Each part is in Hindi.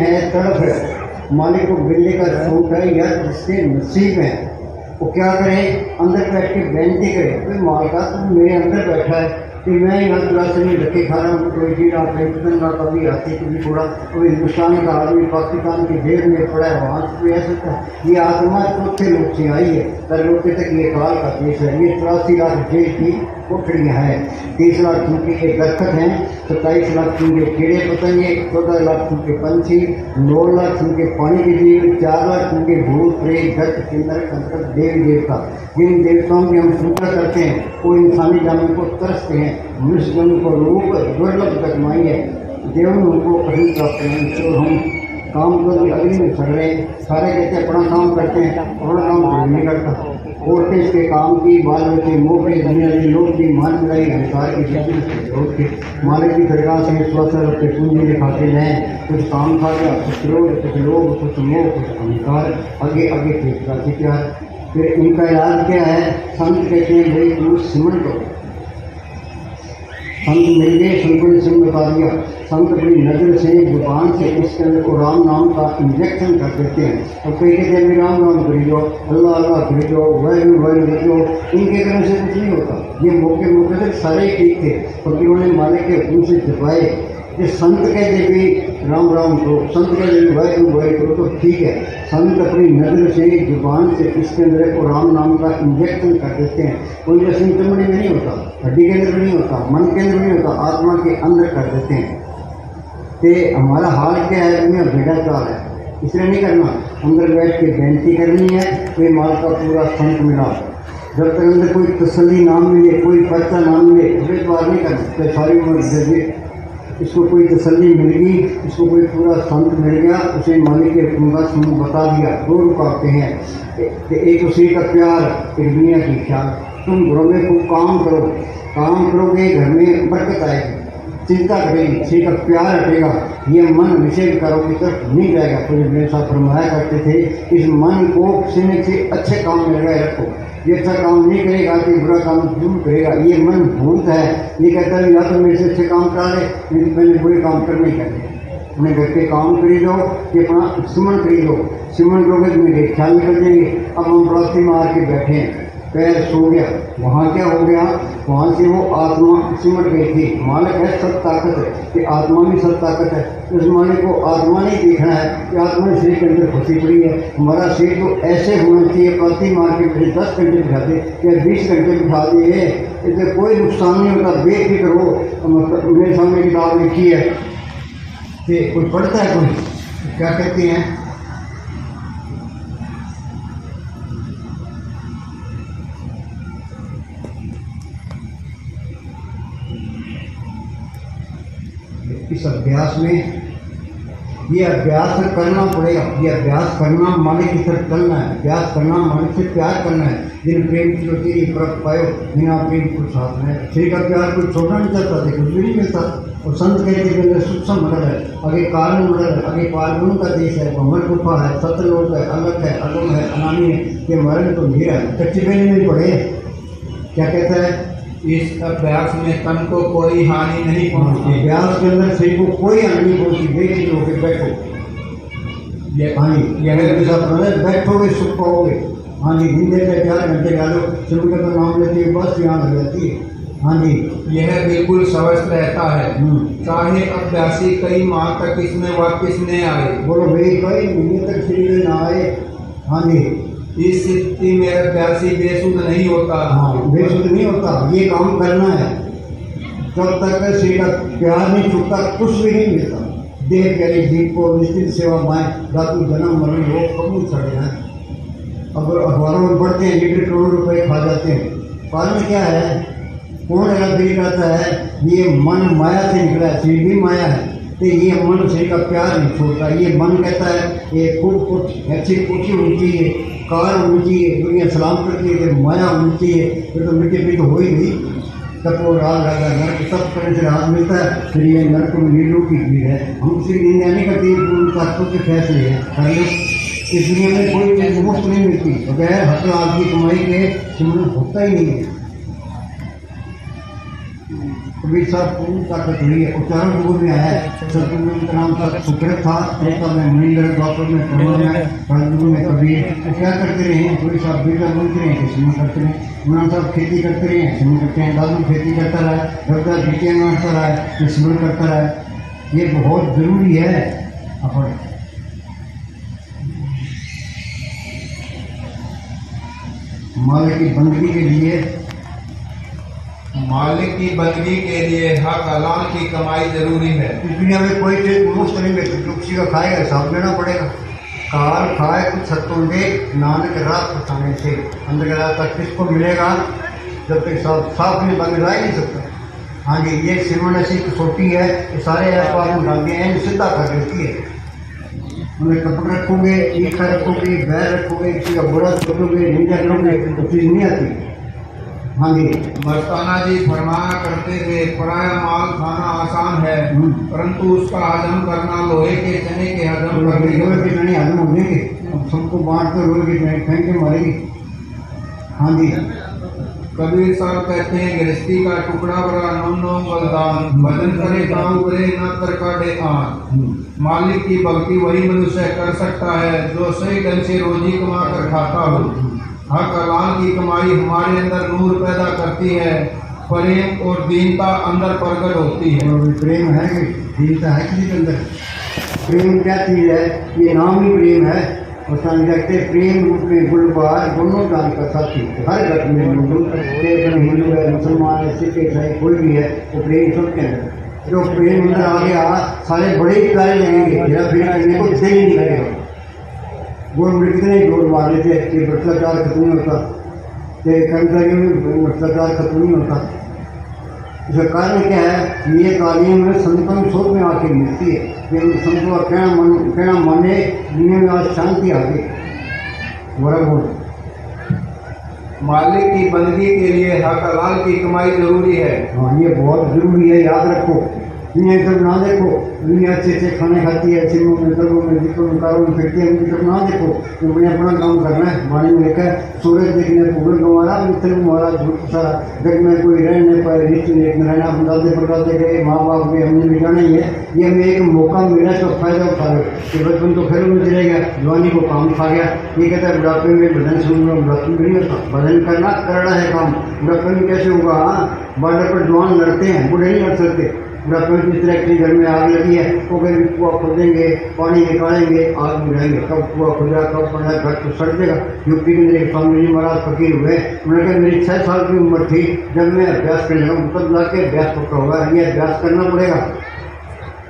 है, तड़प है, मालिक को मिलने का शौक है या जिसके नसीब है वो क्या करे, अंदर बैठ के बेनती करे, कोई मालिका तुम मेरे अंदर बैठा है कि मैं यहाँ क्लास में रखे खा रहा हूँ, कोई जीरा पेटन का कभी हाथी कभी थोड़ा, कोई हिंदुस्तान का आदमी पाकिस्तान की जेल में पड़ा है, वहाँ से ऐसा था। ये आत्मा चौथे लोग से आई है, तर लोग तक ये काल का देश है। ये 83 लाख जेल की कोठरियाँ हैं, 30 लाख चूँकि के दरखत हैं, 27 लाख चूँकि कीड़े पतंगे, 14 लाख चूँकि पंछी, 9 लाख चूँकि पानी के जीव, 4 लाख चूँकि भूत प्रेत गट किन्नर कंकर देवी देवता। जिन देवताओं की हम पूजा करते हैं वो इंसानी जान को तरसते हैं, मनुष्य जन को रूप दुर्लभ तकमाई है, देव उनको कहीं प्राप्त हैं। तो हम काम को अग्नि में चढ़ रहे हैं, सारे कहते हैं अपना काम करते हैं, अपना काम कोई नहीं करता। औरतें इसके काम की, बाल बच्चे मोहरे दुनिया की लोग की मान मिलाई हंकार की जिंदगी के मालिक की दरगाह से स्वस्थ रखते पूंजी दिखाते हैं। कुछ काम खा गया, कुछ क्रोध, कुछ लोभ, कुछ मोह, कुछ अहंकार, आगे आगे ठीक प्यार। फिर इनका इलाज क्या है? संत कहते हैं भाई तू सिमरन करो। संत मिल गए, संतों ने सिमरन बता दिया। संत अपनी नजर से जुबान से इसके अंदर को राम नाम का इंजेक्शन कर देते हैं। तो कई कहते हैं राम राम करी जाओ, अल्लाह अल्लाह करी जाओ, वह करी जाओ। इनके करने से कुछ नहीं होता। ये मौके मौके से सारे ठीक थे, क्योंकि उन्होंने मालिक के हुक्म से जपाए। ये संत कहते भी राम राम करो, संत कहते भी वह करो, तो ठीक है। संत अपनी नजर से जुबान से इसके अंदर को राम नाम का इंजेक्शन कर देते हैं। कोई जैसे चमड़ी में नहीं होता, हड्डी के अंदर नहीं होता, मन के अंदर नहीं होता, आत्मा के अंदर कर देते हैं। तो हमारा हाल क्या है? दुनिया भेड़ा चाल है, इसलिए नहीं करना। अंदर बैठ के बेनती करनी है, कोई माल का पूरा संत मिला। जब तक अंदर कोई तसल्ली ना मिले, कोई पर्चा ना मिले, उसे तो नहीं करना। तो सारी उम्र जैसे इसको कोई तसल्ली मिल गई, इसको कोई पूरा संत मिल गया, उसे मालिक के हुक्म का समूह बता दिया। 2 रुकावटें हैं, एक उसी का प्यार, एक दुनिया की ख्याल। तुम घरों में खूब काम करो, काम करोगे घर में बरकत आएगी, चिंता करेगी, किसी का प्यार हटेगा, ये मन विषय विकारों की तरफ नहीं जाएगा। तो मेरे साथ फरमाया करते थे, इस मन को किसी न किसी अच्छे काम में लगाए रखो। ये अच्छा काम नहीं करेगा तो बुरा काम जरूर करेगा। ये मन भूत है, ये कहता है या तो मेरे से अच्छे काम करा ले, लेकिन पहले बुरे काम करने चाहिए। उन्हें घर के काम करी दो कि अपना सिमरन करी दो, सिमरन करोगे तो मेरे ख्याल निकल जाएंगे। अब हम रास्ते में आके बैठे हैं, पैर सो गया, वहाँ क्या हो गया? वहाँ से वो आत्मा सिमट गई थी। मालिक है सब ताकत है, कि आत्मा भी सब ताकत है। उस मालिक को आत्मा नहीं देखना है कि आत्मा शरीर के अंदर फंसी पड़ी है। हमारा शरीर तो ऐसे होना चाहिए, पाती मार के मुझे 10 घंटे बिठा दे या 20 घंटे बिठा दे, इससे कोई नुकसान नहीं होता। बेफिक्र हो। मेरे सामने किताब लिखी है कि कोई पढ़ता है, कोई क्या कहते हैं, इस अभ्यास में ये अभ्यास करना पड़ेगा। ये अभ्यास करना मालिक की तरफ चलना है, अभ्यास करना मालिक से प्यार करना है। जिन प्रेम की होती है परख पायो, बिना प्रेम को साथ में श्री का प्यार कोई छोटा नहीं चलता थे, कुछ भी नहीं मिलता। और संत कहते के अंदर सूक्ष्म मडल है, आगे कारण मडल है, आगे पालगुन का देश है, भ्रमण गुफा है, सत्यलोक है, अलग है, अगम है, अनामी है, ये मरण तो मीरा है। कच्ची बेली में पढ़े क्या कहता है? इस अभ्यास में तन को कोई हानि नहीं पहुंचती। अभ्यास के अंदर शरीर को कोई हानि नहीं पहुंचती। बेखिल होकर बैठो, यह बैठोगे सुख पाओगे। हाँ जी, दिन देते 4 घंटे डालो, शुरू का तो नाम लेती है, बस यहाँ लग जाती है। हाँ जी, यह बिल्कुल स्वस्थ रहता है, चाहे अभ्यासी कई माह तक इसमें वापस न आए। बोलो भाई, कई महीने तक शरीर में ना आए। हाँ जी, इस स्थिति में अभ्यासी बेसुध नहीं होता। हाँ, बेसुध नहीं होता। ये काम करना है जब तक शरीर का प्यार नहीं छूटता, कुछ भी नहीं मिलता। देह प्यारे जीव को निश्चित सेवा माए, धातु जन्म मरण रोग कबूल चढ़े हैं। अब अखबारों में पढ़ते हैं 1.5 करोड़ रुपए खा जाते हैं। कारण क्या है? कौन रबी कहता है ये मन माया से निकला है, शरीर भी माया है। तो ये मन शरीर का प्यार नहीं छोड़ता। ये मन कहता है ये खूब अच्छी कोठी होनी चाहिए, कार होनी चाहिए, दुनिया सलाम करती है, माया होनी चाहिए, फिर तो मिट्टी पीट हो ही नहीं। तब वो राज लगा नर्क, सब तरह से राज मिलता है। फिर ये नर्क में नीलों की भीड़ है। हम किसी निंदा नहीं करती, ताकतों के फैसले हैं। इस दुनिया में कोई चीज़ मुफ्त नहीं मिलती, बगैर हक लाल की कमाई के सिमरन होता ही नहीं है। कबीर साहब पूर्ण ताकत हुई है। उच्चारण रूप में आया है। सतगुरु का नाम था सुकृत था, त्रेता में मणिंद्र, द्वापर में प्रभु में, कलयुग में कबीर। तो क्या करते रहे कबीर साहब? बेटा बनते रहे, किस्म करते रहे। इमरान साहब खेती करते रहे, किस्म करते हैं। दादू खेती करता रहा, रबदा जीतियाँ गाँठता रहा, किस्म करता रहा। ये बहुत जरूरी है। अपन मालिक की बंदगी के लिए, मालिक की बंदगी के लिए हक हलाल की कमाई जरूरी है। इस दुनिया में कोई चीज मुफ्त नहीं मिलती, जो किसी का खाएगा हिसाब देना पड़ेगा। काल खाए कुछ सत्तों दे, नानक रात बताने से। अंदर का रास्ता किसको मिलेगा जब तक साफ नहीं बंद रह नहीं सकता। हाँ जी, ये सिमरन ऐसी कसौटी है कि सारे व्यापार में डालते हैं, सीधा कर देती है। उन्हें कपड़ रखोगे, ईखा रखोगे, बैर रखोगे, किसी का बुरा सोचोगे, निंदा करोगे, तो चीज़ नहीं आती। हाँ जी, मस्ताना जी फरमाया करते थे, पराया माल खाना आसान है, परंतु उसका हजम करना लोहे के चने के हजम करने लोहे के चने हजम हो जाएंगे। अब सबको बांट कर लोहे के चने फेंक के मारेगी। हाँ जी, कबीर साहब कहते हैं, गृहस्थी का टुकड़ा बड़ा नौ बलिदान, भजन करे गाँव करे न कर काटे आन। मालिक की भक्ति वही मनुष्य कर सकता है जो सही ढंग से रोजी कमा कर खाता हो। हक हलाल की कमाई हमारे अंदर नूर पैदा करती है, प्रेम और दीनता अंदर प्रकट होती है। और प्रेम है कि दीनता है किसी के अंदर? प्रेम क्या चीज़ है? ये नाम ही प्रेम है। और कहते प्रेम रूप में गुलबार दोनों जान का साथी। हर घर में हिंदू है, मुसलमान है, सिख ईसाई कोई भी है, वो प्रेम सबके अंदर। जो प्रेम अंदर आ गया, सारे बड़े ही कार्य लगेंगे, फिर करने को सही नहीं लगेगा। गोल में कितने जोर मार रहे थे कि भ्रष्टाचार खत्म नहीं होता, कि कर्मचारियों में भ्रष्टाचार खत्म नहीं होता। इसका कारण क्या है? ये तालीम में संतों सोच में आके मिलती है कि संतों का कहना माने, दुनिया में आज शांति आ गई। बराबर मालिक की बंदगी के लिए हक हलाल की कमाई जरूरी है। हाँ, ये बहुत जरूरी है, याद रखो। दुनिया की तरफ ना देखो, दुनिया अच्छे अच्छे खाने खाती है, फिल्मों में, फिल्मों में, जिसको कारों में फिरती है, उनकी तरफ ना देखो। तो मुझे अपना काम करना है। वाणी में लिखा है, सूरज देखने पूरन गंवारा, मित्र गंवारा, झूठ सारा। जग में कोई रह नहीं पाए, रिश्ते में एक रहना, दादे परदादे गए, माँ बाप गए, हमने भी जाना ही है। ये हमें एक मौका मिला तो फायदा उठा लो कि बचपन तो खेलों में चले गया, जवानी को काम खा गया। ये कहता है बुढ़ापे में भजन सुन लो, बुढ़ापे में नहीं होता। भजन करना करना है काम। बुढ़ापे में कैसे होगा? बॉर्डर पर जवान लड़ते हैं, बूढ़े नहीं लड़ सकते। बुढ़ापे जिस तरह की घर में आग लगी है, वो कभी कुआ खोदेंगे, पानी निकालेंगे, आग बुझाएंगे। कब कुआ खुदा, कब पड़ा, घर तो सड़ देगा। यूपी के मेरे स्वामी जी महाराज फकीर हुए, उन्होंने कहा मेरी 6 साल की उम्र थी जब मैं अभ्यास करने लगा, तब जाके अभ्यास पक्का होगा। ये अभ्यास करना पड़ेगा।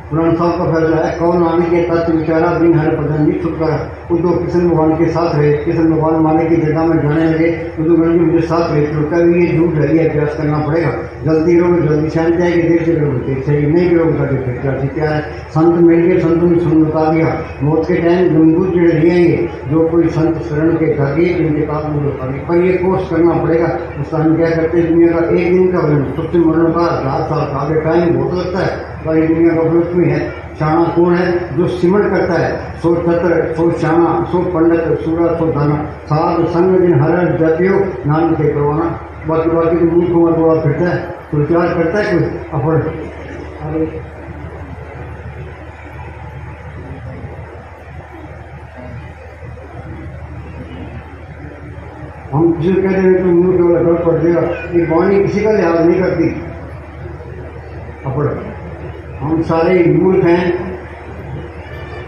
पुराण साहब का फैसला है, कौन आने के तत्व विचारा बिन हर पदन नहीं छुटकारा। उद्धव कृष्ण भगवान के साथ रहे, कृष्ण भगवान माने की जगह में जाने लगे, उद्धव जी मुझे साथ रहे। तो कभी ये झूठ है, ये अभ्यास करना पड़ेगा। जल्दी करोगे जल्दी शांति आएगी, देर से करोगे सही नहीं करोगे फिर क्या है? संत मिल गए, संतों ने सुन बता दिया। मौत के टाइम गंगूत जुड़े रहेंगे, जो कोई संत शरण के धागे उनके पास में बताएंगे। पर ये कोर्स करना पड़ेगा। उसका हम क्या करते हैं? दुनिया का एक दिन का बन सबसे मरणों का 1000 साल का आगे टाइम बहुत लगता है। पर दुनिया का फलक में है। शाना कौन है? जो सिमर करता है। 100 छत्र 100 शाना 100 पंडित 100 दाना, साध संग दिन हर जपियो नाम के करवाना। बाकी तो मूर्ख को मतवा फिरता है, तो विचार करता है कोई अफड़। हम किसी को कहते हैं तो मूर्ख वाला गलत पड़ देगा। ये वाणी किसी का लिहाज नहीं करती। अफड़ हम सारे मूर्ख हैं।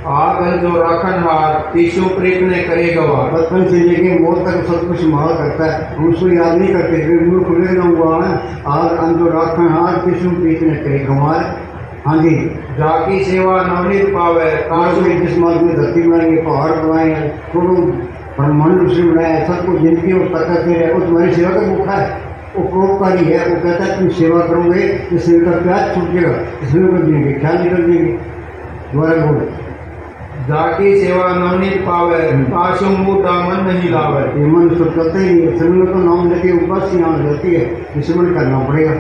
आगन जो राखन हार, ईशु प्रेम ने करे गवार। बचपन से लेके मौत तक सब कुछ संभाल करता है, हम उसको याद नहीं करते। फिर मूर्ख खुले ना हुआ है। आग जो राखन हार, ईशु प्रेम ने करे गवार। हाँ जी, जाकी सेवा नवनीत पावे। काश में जिस मार्ग में धरती बनाएंगे, पहाड़ बनाएंगे, थोड़ो ब्रह्मांड ऋषि बनाए, सबको जिंदगी और ताकत दे रहे, वो तुम्हारी सेवा का भूखा है। वो परोपकारी है। वो कहता है तुम सेवा करोगे तो सेवा का प्याज छूट जाएगा, इसमें कर देंगे, ख्याल निकल देंगे। दोबारा बोल, जाकी सेवा नवनीत पावे, काशो मुँह दामन नहीं लावे। ये मन सब करते ही नहीं। सिमरन को नाम लेके उपास की आँख जाती है, सिमरन करना पड़ेगा।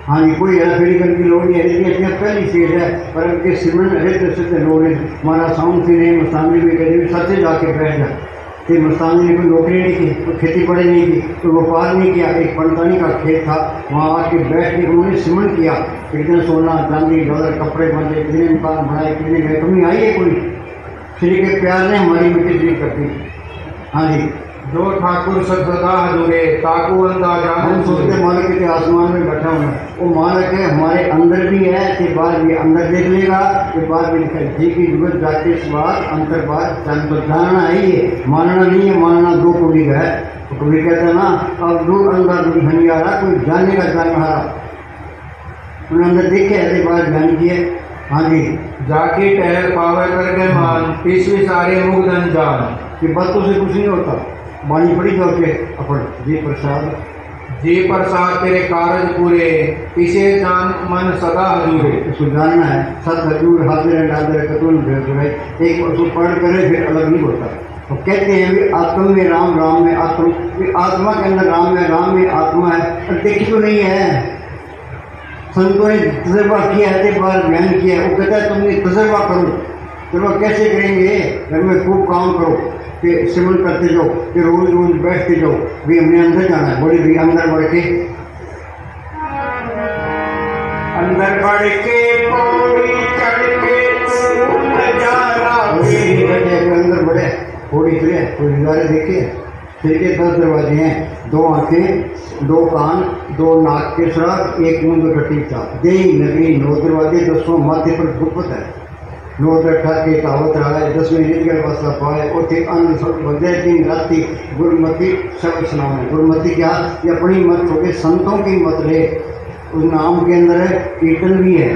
हाँ जी, कोई हेराफेरी करने की लोड़ नहीं है। इसलिए पहली चीज है, पर उनके सिमरन हृदय से लोग हमारा साउंड से नहीं, सामने भी कहीं भी सच्चे जाके बैठ जाए। कि मस्तानी ने कोई नौकरी नहीं की, कोई खेती बाड़ी नहीं की, कोई व्यापार नहीं किया। एक पंतानी का खेत था, वहाँ आके बैठ के उन्होंने सिमन किया, कितने सोना चांदी डॉलर कपड़े बांधे, कितने मकान बनाए, कितने गए, कमी आई है कोई? श्री के प्यार ने हमारी मिट्टी दूर कर दी। हाँ जी, जो ठाकुर सदा हजूरे ताकू अंदाजा हम सोचते मालिक के आसमान में बैठा हुआ है, वो मालिक है हमारे अंदर भी है, कि बाहर भी अंदर देख लेगा, कि बाहर भी दिखाई जी की जरूरत जाके इस बात अंतर बात तो जानना है, ये मानना नहीं है। मानना दो कोड़ी का है। तो कभी कहते हैं ना, अब दूर अंदर दूर धनी आ रहा, कोई जानने का जान रहा, उन्हें अंदर देखे ऐसे बात जान किए। हाँ जी, जाके टहल पावे करके मान पिछले सारे मुगदन जान कि बातों से कुछ नहीं होता। बाणी पड़ी जाओ के अपन जी प्रसाद जी प्रसाद तेरे कारज पूरे पिछे जान मन सदा हजूरे। इसको जानना है, सत हजूर हाजिर डाजर कतून भेज, एक उसको पढ़ करे फिर अलग नहीं होता। तो कहते हैं भी आत्म में राम, राम में आत्म, आत्मा के अंदर राम है, राम में आत्मा है, और देखी तो नहीं है। संतों ने तजर्बा किया है, बार बयान किया है। वो कहता है तुमने तजर्बा करो। तजर्बा कैसे करेंगे? घर में खूब काम करो, कि सिमन करते जाओ, कि रोज रोज बैठते जाओ, भी हमने अंदर जाना है। बड़ी भी अंदर बढ़ के पौड़ी चढ़ के नजारा अंदर बढ़े, थोड़ी चले, कोई नजारे देखे। फिर के 10 दरवाजे हैं, 2 आंखें, 2 कान, 2 नाक के सड़क, 1 मुंह का टीका। देई नगरी 9 दरवाजे, 10 माथे पर गुप्त है। 9 के तावत रहा है, 10 नील वास्ता पाए, उसे अन्न सब बंदे दिन राति गुरमति शब्द सुनाओ। गुरमति क्या? ये अपनी मत छोटे संतों की मत ले। उस नाम के अंदर है कीर्तन भी है,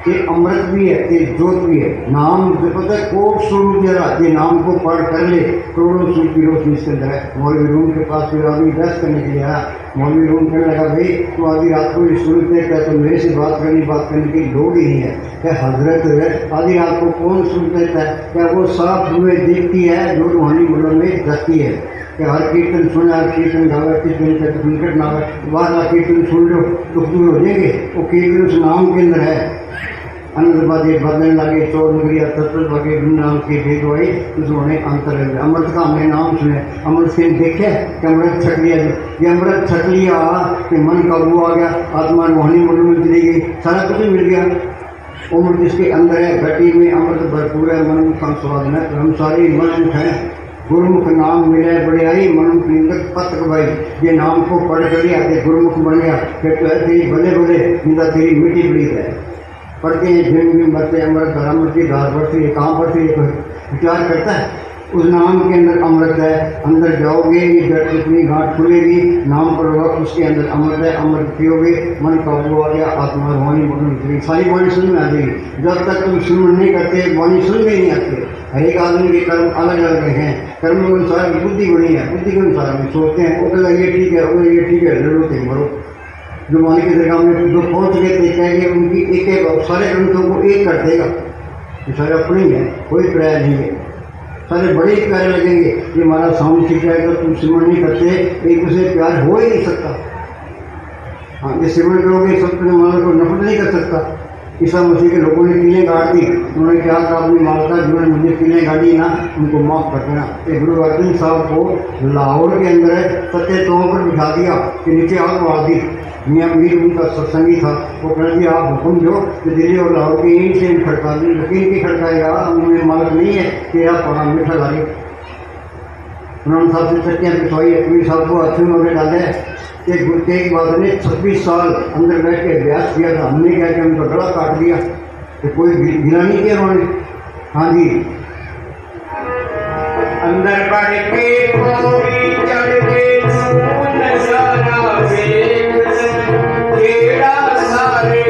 कि अमृत भी है, कि ज्योत भी है। नाम जो पता है कोट स्वरूप जरा, ये नाम को पढ़ कर ले, करोड़ों सूर्य की रोशनी इसके अंदर है। मौलवी रूम के पास कोई आदमी बहस करने के लिए आया। मौलवी रूम कहने लगा, भाई तू आधी रात को ये सुनते क्या? तो मेरे से बात करने की लोड़ ही नहीं है। क्या हजरत आधी रात को कौन सुन देता है? क्या वो साफ हुए देखती है जो रूहानी मुल्लों में जाती है? कि हर कीर्तन सुना, हर कीर्तन गावे, कीर्तन का संकट ना आवे, बार कीर्तन सुन लो तो दूर हो जाएंगे। वो कीर्तन उस नाम के अंदर है। अनंत बाजे बदलने लगे, चोर नगरिया तत्व लगे, नाम की भेदवाई उन्होंने अंतर है। अमृत का हमने नाम सुने, अमृत से देखे कि अमृत छक लिया। ये अमृत छक लिया कि मन काबू आ गया, आत्मा रूहानी मुल्लों में चली गई, सारा कुछ मिल गया। उम्र जिसके अंदर है, घटी में अमृत भरपूर है, मन का स्वाद है। हम सारे मन है, गुरुमुख नाम मिले बड़ियाई, मनुख निंदक पतक भाई। ये नाम को पढ़ कर लिया, गुरुमुख बन गया, फिर तो ऐसे ही भले भले निंदा तेरी मिट्टी पड़ी है। पढ़ते हैं झिम झिम भरते अमृत अमृत की धार बढ़ती है। कहाँ बढ़ती है? विचार करता है। उस नाम के अंदर अमृत है, अंदर जाओगे ये जड़ कितनी गांठ खुलेगी, नाम पढ़ोगा उसके अंदर अमृत है, अमृत पियोगे मन काबू आ गया, आत्मा वाणी बोलनी, सारी वाणी सुन में आ जाएगी। जब तक तुम सुन नहीं करते वाणी सुन में नहीं आते। हर एक आदमी के कर्म अलग अलग हैं, कर्म के अनुसार बुद्धि बनी है, बुद्धि के अनुसार हम सोचते हैं वो कहता ये ठीक है, वो ये ठीक है, जरूरत है मरो। जो मालिक की दरगाह में जो पहुँच गए थे कहेंगे उनकी एक सारे ग्रंथों को एक कर देगा। ये सारे अपने ही है, कोई प्राय नहीं है, सारे बड़े प्यारे लगेंगे। ये हमारा साउंड सीख जाएगा, तुम सिमरण नहीं करते, एक दूसरे प्यार हो ही नहीं सकता। हाँ, ये सिमरण करोगे सब तो हमारे को नफरत नहीं कर सकता। ईसा मसीह के लोगों ने किलें गाड़ दी, उन्होंने क्या कहा अपनी मालका जिन्होंने मुझे किलें गाड़ी ना उनको माफ़ कर देना। ये गुरु अर्जुन साहब को लाहौर के अंदर सत्य तौर पर बिठा दिया कि नीचे आग मार दी। मियाँ मीर उनका सत्संगी था, वो कह दिया आप हुक्म दो कि दिल्ली और लाहौर की ईंट से खड़का दी, लेकिन की खड़काएगा उन्होंने मालक नहीं है तेरा पड़ा मीठा लागे। उन्होंने सबसे सत्या पिछवाई अपनी साहब को अच्छे में डाले। एक गुरु तेग बहादुर ने 26 साल अंदर बैठ के अभ्यास किया था। हमने क्या किया, उनका गला काट दिया, तो कोई गिला नहीं किया उन्होंने। हाँ जी, अंदर बढ़ के पौड़ी चढ़ के नजारा सारे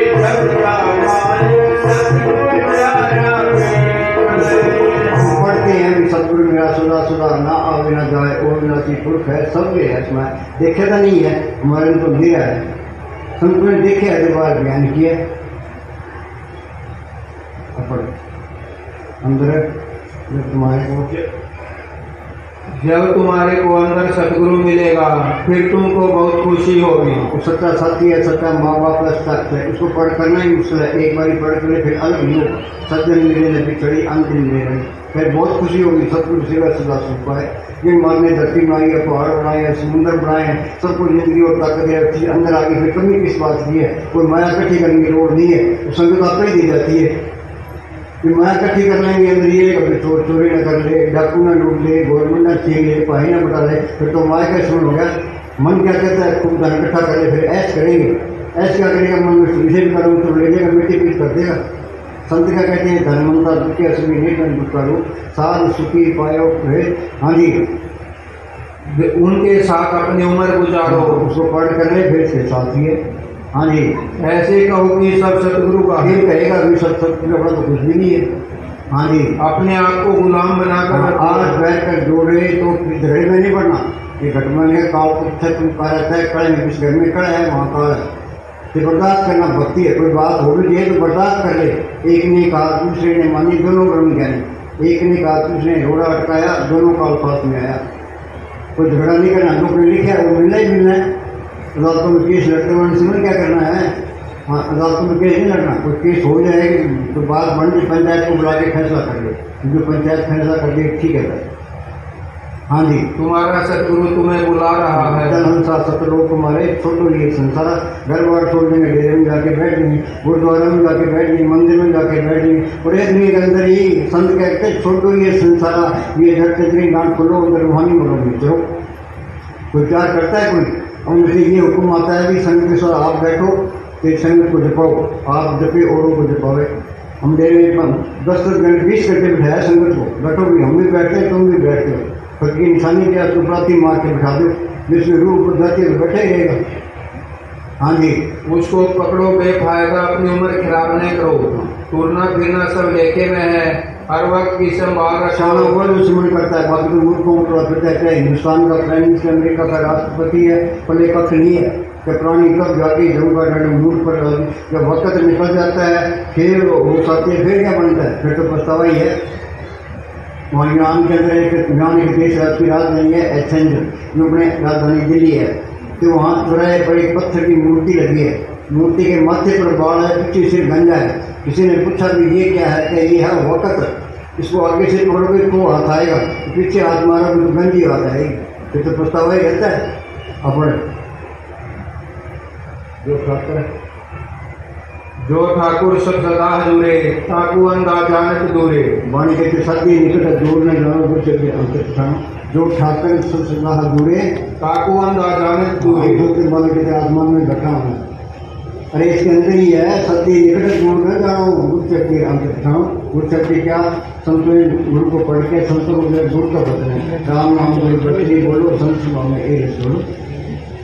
पढ़ते हैं भी सतगुरु मेरा सुधा सुधा ना आवे ना जाए, और नसी पुरख है सब है। इसमें देखे तो नहीं है, हमारे तो दिया है, संतों ने देखे है, बार बयान किया। अंदर जब तुम्हारे पहुंचे जब तुम्हारे को अंदर सतगुरु मिलेगा फिर तुमको बहुत खुशी होगी। वो सच्चा साथी है, सच्चा माँ बाप का साथ है, उसको पढ़ करना ही मुश्किल है। एक बार पढ़ कर ले फिर अलग नहीं हो। सज्जन मिले न बिछड़ी अंतिम मेरे, फिर बहुत खुशी होगी। सतगुरु सेवा सदा सुख पाए। ये माँ ने धरती बनाई है, पहाड़ बनाए हैं, समुद्र बनाए हैं, सबको जिंदगी और ताकत है, चीज अंदर आ गई। फिर कमी किस बात की है? कोई माया इकट्ठी करने की लोड़ नहीं है, वो संगत आपको ही दी जाती है। माया इकट्ठी कर लेंगे अंदर ये कभी चोरी न कर ले, डाकू न लूट ले, गवर्नमेंट न छीन ले, पढ़ाई न बता ले, फिर तो माया का शुरू हो गया। मन क्या कहता है? खूब धन इकट्ठा कर ले, फिर ऐश करेंगे। ऐश क्या करेगा? मन में इसे भी करूँ तो ले लेगा, मिट्टी पीट कर देगा। संत क्या कहते हैं? धनवंता दुखी असमी नहीं धन करो, साध सुखी पायो। हाँ जी, उनके साथ अपनी उम्र गुजारो। उसको पढ़ कर ले फिर से साथी है। हाँ जी, ऐसे कहो कि सब सतगुरु का। फिर कहेगा अभी सब सतगुरु का तो कुछ भी नहीं है। हाँ जी, अपने आप को गुलाम बनाकर आज बैठ कर जोड़े तो धड़े में नहीं पड़ना। ये घटना है काल कुछ तुम कहा रहता है कड़े में, जिस घर में कड़ा है वहाँ काल है। तो बर्दाश्त करना भक्ति है। कोई बात हो भी जाए तो बर्दाश्त कर ले। एक ने कहा दूसरे ने मानी, दोनों ब्रह्म ज्ञानी। एक ने कहा दूसरे ने रोड़ा अटकाया, दोनों का अल्फाज में आया। कोई झगड़ा नहीं करना, लोग ने लिखा है वो मिलना ही मिलना है। अदालतों में केस लड़ते हुए समझ क्या करना है? हाँ, अदालतों में केस नहीं लड़ना। कोई केस हो जाए तो बात बन जाए, पंचायत को बुला के फैसला कर ले, जो पंचायत फैसला कर दे ठीक है। हाँ जी, तुम्हारा सतगुरु तुम्हें बुला रहा है। जनहंसा सतलोक तुम्हारे, छोटो ये संसार। घर बार छोड़ देंगे, डेरे में जाके बैठ जाएंगे, गुरुद्वारा में जाके बैठ जाएंगे, मंदिर में जाके बैठ जाएंगे। और एक दिन के अंदर ही संत कहते छोटो ये संसार, ये जड़ तजरी गांठ खोलो, अंदर रूहानी बोलो चलो। कोई प्यार करता है कोई? उनसे ये हुक्म आता है कि संगत के साथ आप बैठो तो संगत को जपाओ, आप जपे औरों को जपावे। हम डेरे में 10-10 घंटे 20 घंटे बिठाया संगत को, बैठो भी, हम भी बैठते हैं, तुम भी बैठते हो। फकीर निशानी क्या सुप्राती मार के बिठा दो, जिसमें रूह जाती है बैठा ही रहेगा। हाँ जी, उसको पकड़ो बेफायदा, अपनी उम्र खराब नहीं करो। टूरना फिरना सब लेके में है, हर वक्त की संभाल रखना। वो दुश्मन करता है, बाकी तो मूर्खों को फिरता है। हिंदुस्तान का प्राइम मिनिस्टर, अमेरिका का राष्ट्रपति है, पहले कख नहीं है कि प्राणी कब जाके जम्मू का मूड पर जब वक्त निकल जाता है फिर वो साथी फिर क्या बनता है? फिर तो पछतावा ही है। वहाँ ईरान के अंदर एक देश है, उसकी राजधानी है एथेंस, जो अपने राजधानी दिल्ली है। तो वहाँ चौराहे पर एक पत्थर की मूर्ति लगी है। मूर्ति के माथे पर बाल है, पीछे सिर गंजा है। किसी ने पूछा कि ये क्या है? कि ये है वक़्त। इसको आगे से पकड़ोगे तो हाथ आएगा, पीछे हाथ मारोगे तो गंजी हाथ आएगी। फिर तो पछतावा ही रहता है। अपने जो ठाकुर सब सदा जुड़े, ठाकुर अंधा जानत दूरे। वाणी कहते सदी निकट दूर न जानो, गुरु चले अंतर ठानो। जो ठाकुर सब सदा जुड़े, ठाकुर अंधा जानत दूरे। जो के वाले कहते आसमान में बैठा होना। अरे इसके अंदर ही है, सदी निकट दूर न जानो, गुरु चले अंतर ठानो। गुरु चले क्या? संतों गुरु को पढ़ के संतों को गुरु का बचना है। राम नाम बोलो, बचनी बोलो, संत स्वभाव में ए बोलो।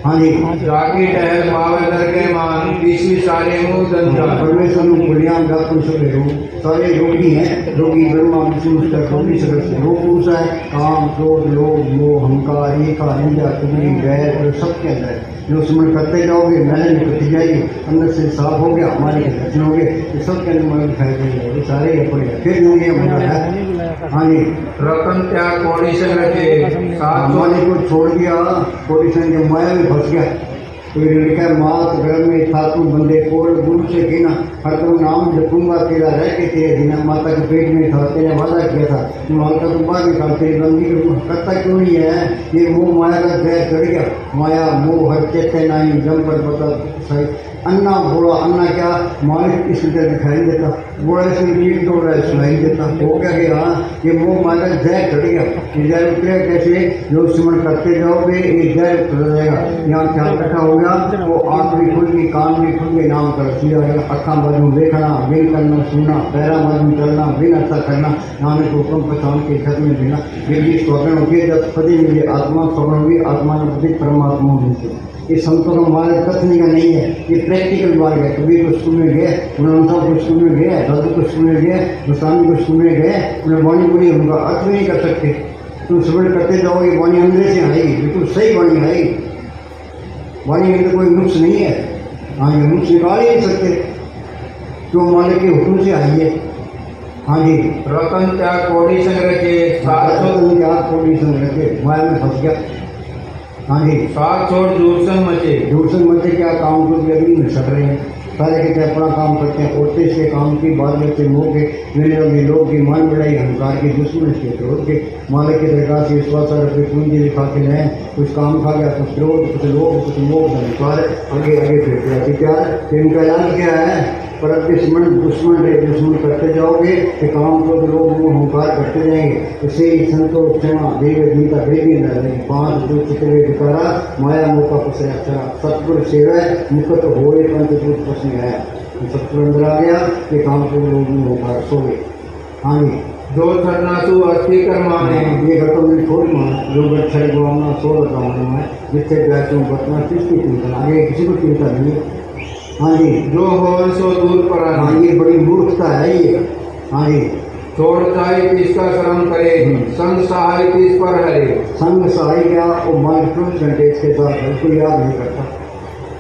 हाँ जी, जागी टहल पावे दरगे मान, बीसवीं सारे मुँह दंजा। परमेश्वर में बुढ़ियान जातुम सब रोग, सारे रोगी हैं। रोगी ब्रह्मा विष्णु रोगी सदस्य। रोग कौन सा है? काम, क्रोध, लोभ, मोह, अहंकार, एका, निंदा, चुगली, वैर और सबके अंदर। जो स्मरण करते जाओगे मैल निकलती जाएगी, अंदर से साफ हो गया, हमारे दर्शन हो गए, ये सब के अंदर मन दिखाई देंगे। ये सारे अपने फिर नहीं है मजा है। हाँ जी, रतन त्याग कोड़ी से रखे, साथ मालिक को छोड़ दिया, कोई संग माया में फंस गया। तो लिखा है मात घर में था तू बंदे कोल, गुरु से कहना हर तुम नाम जपूंगा तेरा रह के तेरे दिन। माता के पेट में था, तेने वादा किया था तुम हल्का तुम बाहर निकाल, तेरी बंदी करता क्यों नहीं है? ये मोह माया का जहर चढ़ गया। माया मोह हर चेते नहीं जम पर पता सही। अन्ना बोला, अन्ना क्या? मालिक इस तरह दिखाई देता, बोला इसमें नीट दौड़ रहा है, सुनाई देता। हो गया कि हाँ ये मोह माया का जहर चढ़ गया। ये जहर उतरेगा कैसे? जो स्मरण करते जाओगे ये जहर उतर जाएगा। यहाँ क्या इकट्ठा हो गया? वो आँख भी खुल गई, कान भी खुल गए, नाम कर दिया। अखा बाजू देखना, बिन करना सुनना, पैरा बाजू चलना, बिन अच्छा करना, नाम को हुक्म पहचान के छत में देना। ये स्वर्ण होगी जब पति मिले आत्मा, स्वर्ण होगी आत्मा ने पति परमात्मा मिलते। ये संतों का मार्ग कथनी का नहीं है, ये प्रैक्टिकल मार्ग है। कबीर को स्कूल में गए, उन्होंने को स्कूल में गए, दादू को स्कूल में गए, गोस्वामी को स्कूल में गए, उन्हें वाणी बोली उनका अर्थ भी नहीं कर सकते। तुम स्मरण करते जाओ ये वाणी अंदर से आएगी, बिल्कुल सही वाणी आएगी। वाणी में तो कोई नुक्स नहीं है। हाँ, ये नुक्स निकाल ही नहीं सकते, जो मालिक के हुक्म से आई है। हाँ जी, रतन त्याग कोटि संग्रचे सात रतन क्या कोटि संग्रह माया में फंस गया। हाँ जी, सात छोड़ दूरसंग मचे। दूसरे मध्य क्या काम को भी अभी नहीं सक रहे हैं, सारे कहते अपना काम करते हैं, औरतें इसके काम की बात करते मोह के मिलने वाले लोग की मान बढ़ाई अहंकार के दुश्मन के क्रोध के मालिक की दरगाह से विश्वास रुपये पूंजी दिखा के लाए, कुछ काम खा गया, कुछ क्रोध, कुछ लोग, कुछ मोह, अहंकार, आगे आगे फिरते रहते प्यार। तो इनका ऐलान क्या है, पर अब दुश्मन करते जाओगे तो काम को लोग मुँह अहंकार करते जाएंगे। इसे ही संतोष क्षमा देव गीता देवी न रहेगी। 5 दूत चित्र विकारा माया मोका पसे अक्षरा सतगुरु सेवा मुकत होए पंच दूत पस में आया। सतगुरु अंदर आ गया कि काम को लोग मुँह अहंकार सो गए। हाँ जी, जो छन्नासु अस्थि कर्माने। ये घटों में थोड़ी मान जो अच्छा गुआना सो रहा मैं जिससे बैठूँ बतना किसकी चिंता, आगे किसी को चिंता नहीं। हाँ जी, जो हो सो दूर पर हाँ ये बड़ी मूर्खता है ये। हाँ जी, छोड़ जाए किसका शरण करे, संग सहाय किस पर हरे। संग सहाय क्या वो मान 24 घंटे इसके साथ उसको याद नहीं करता।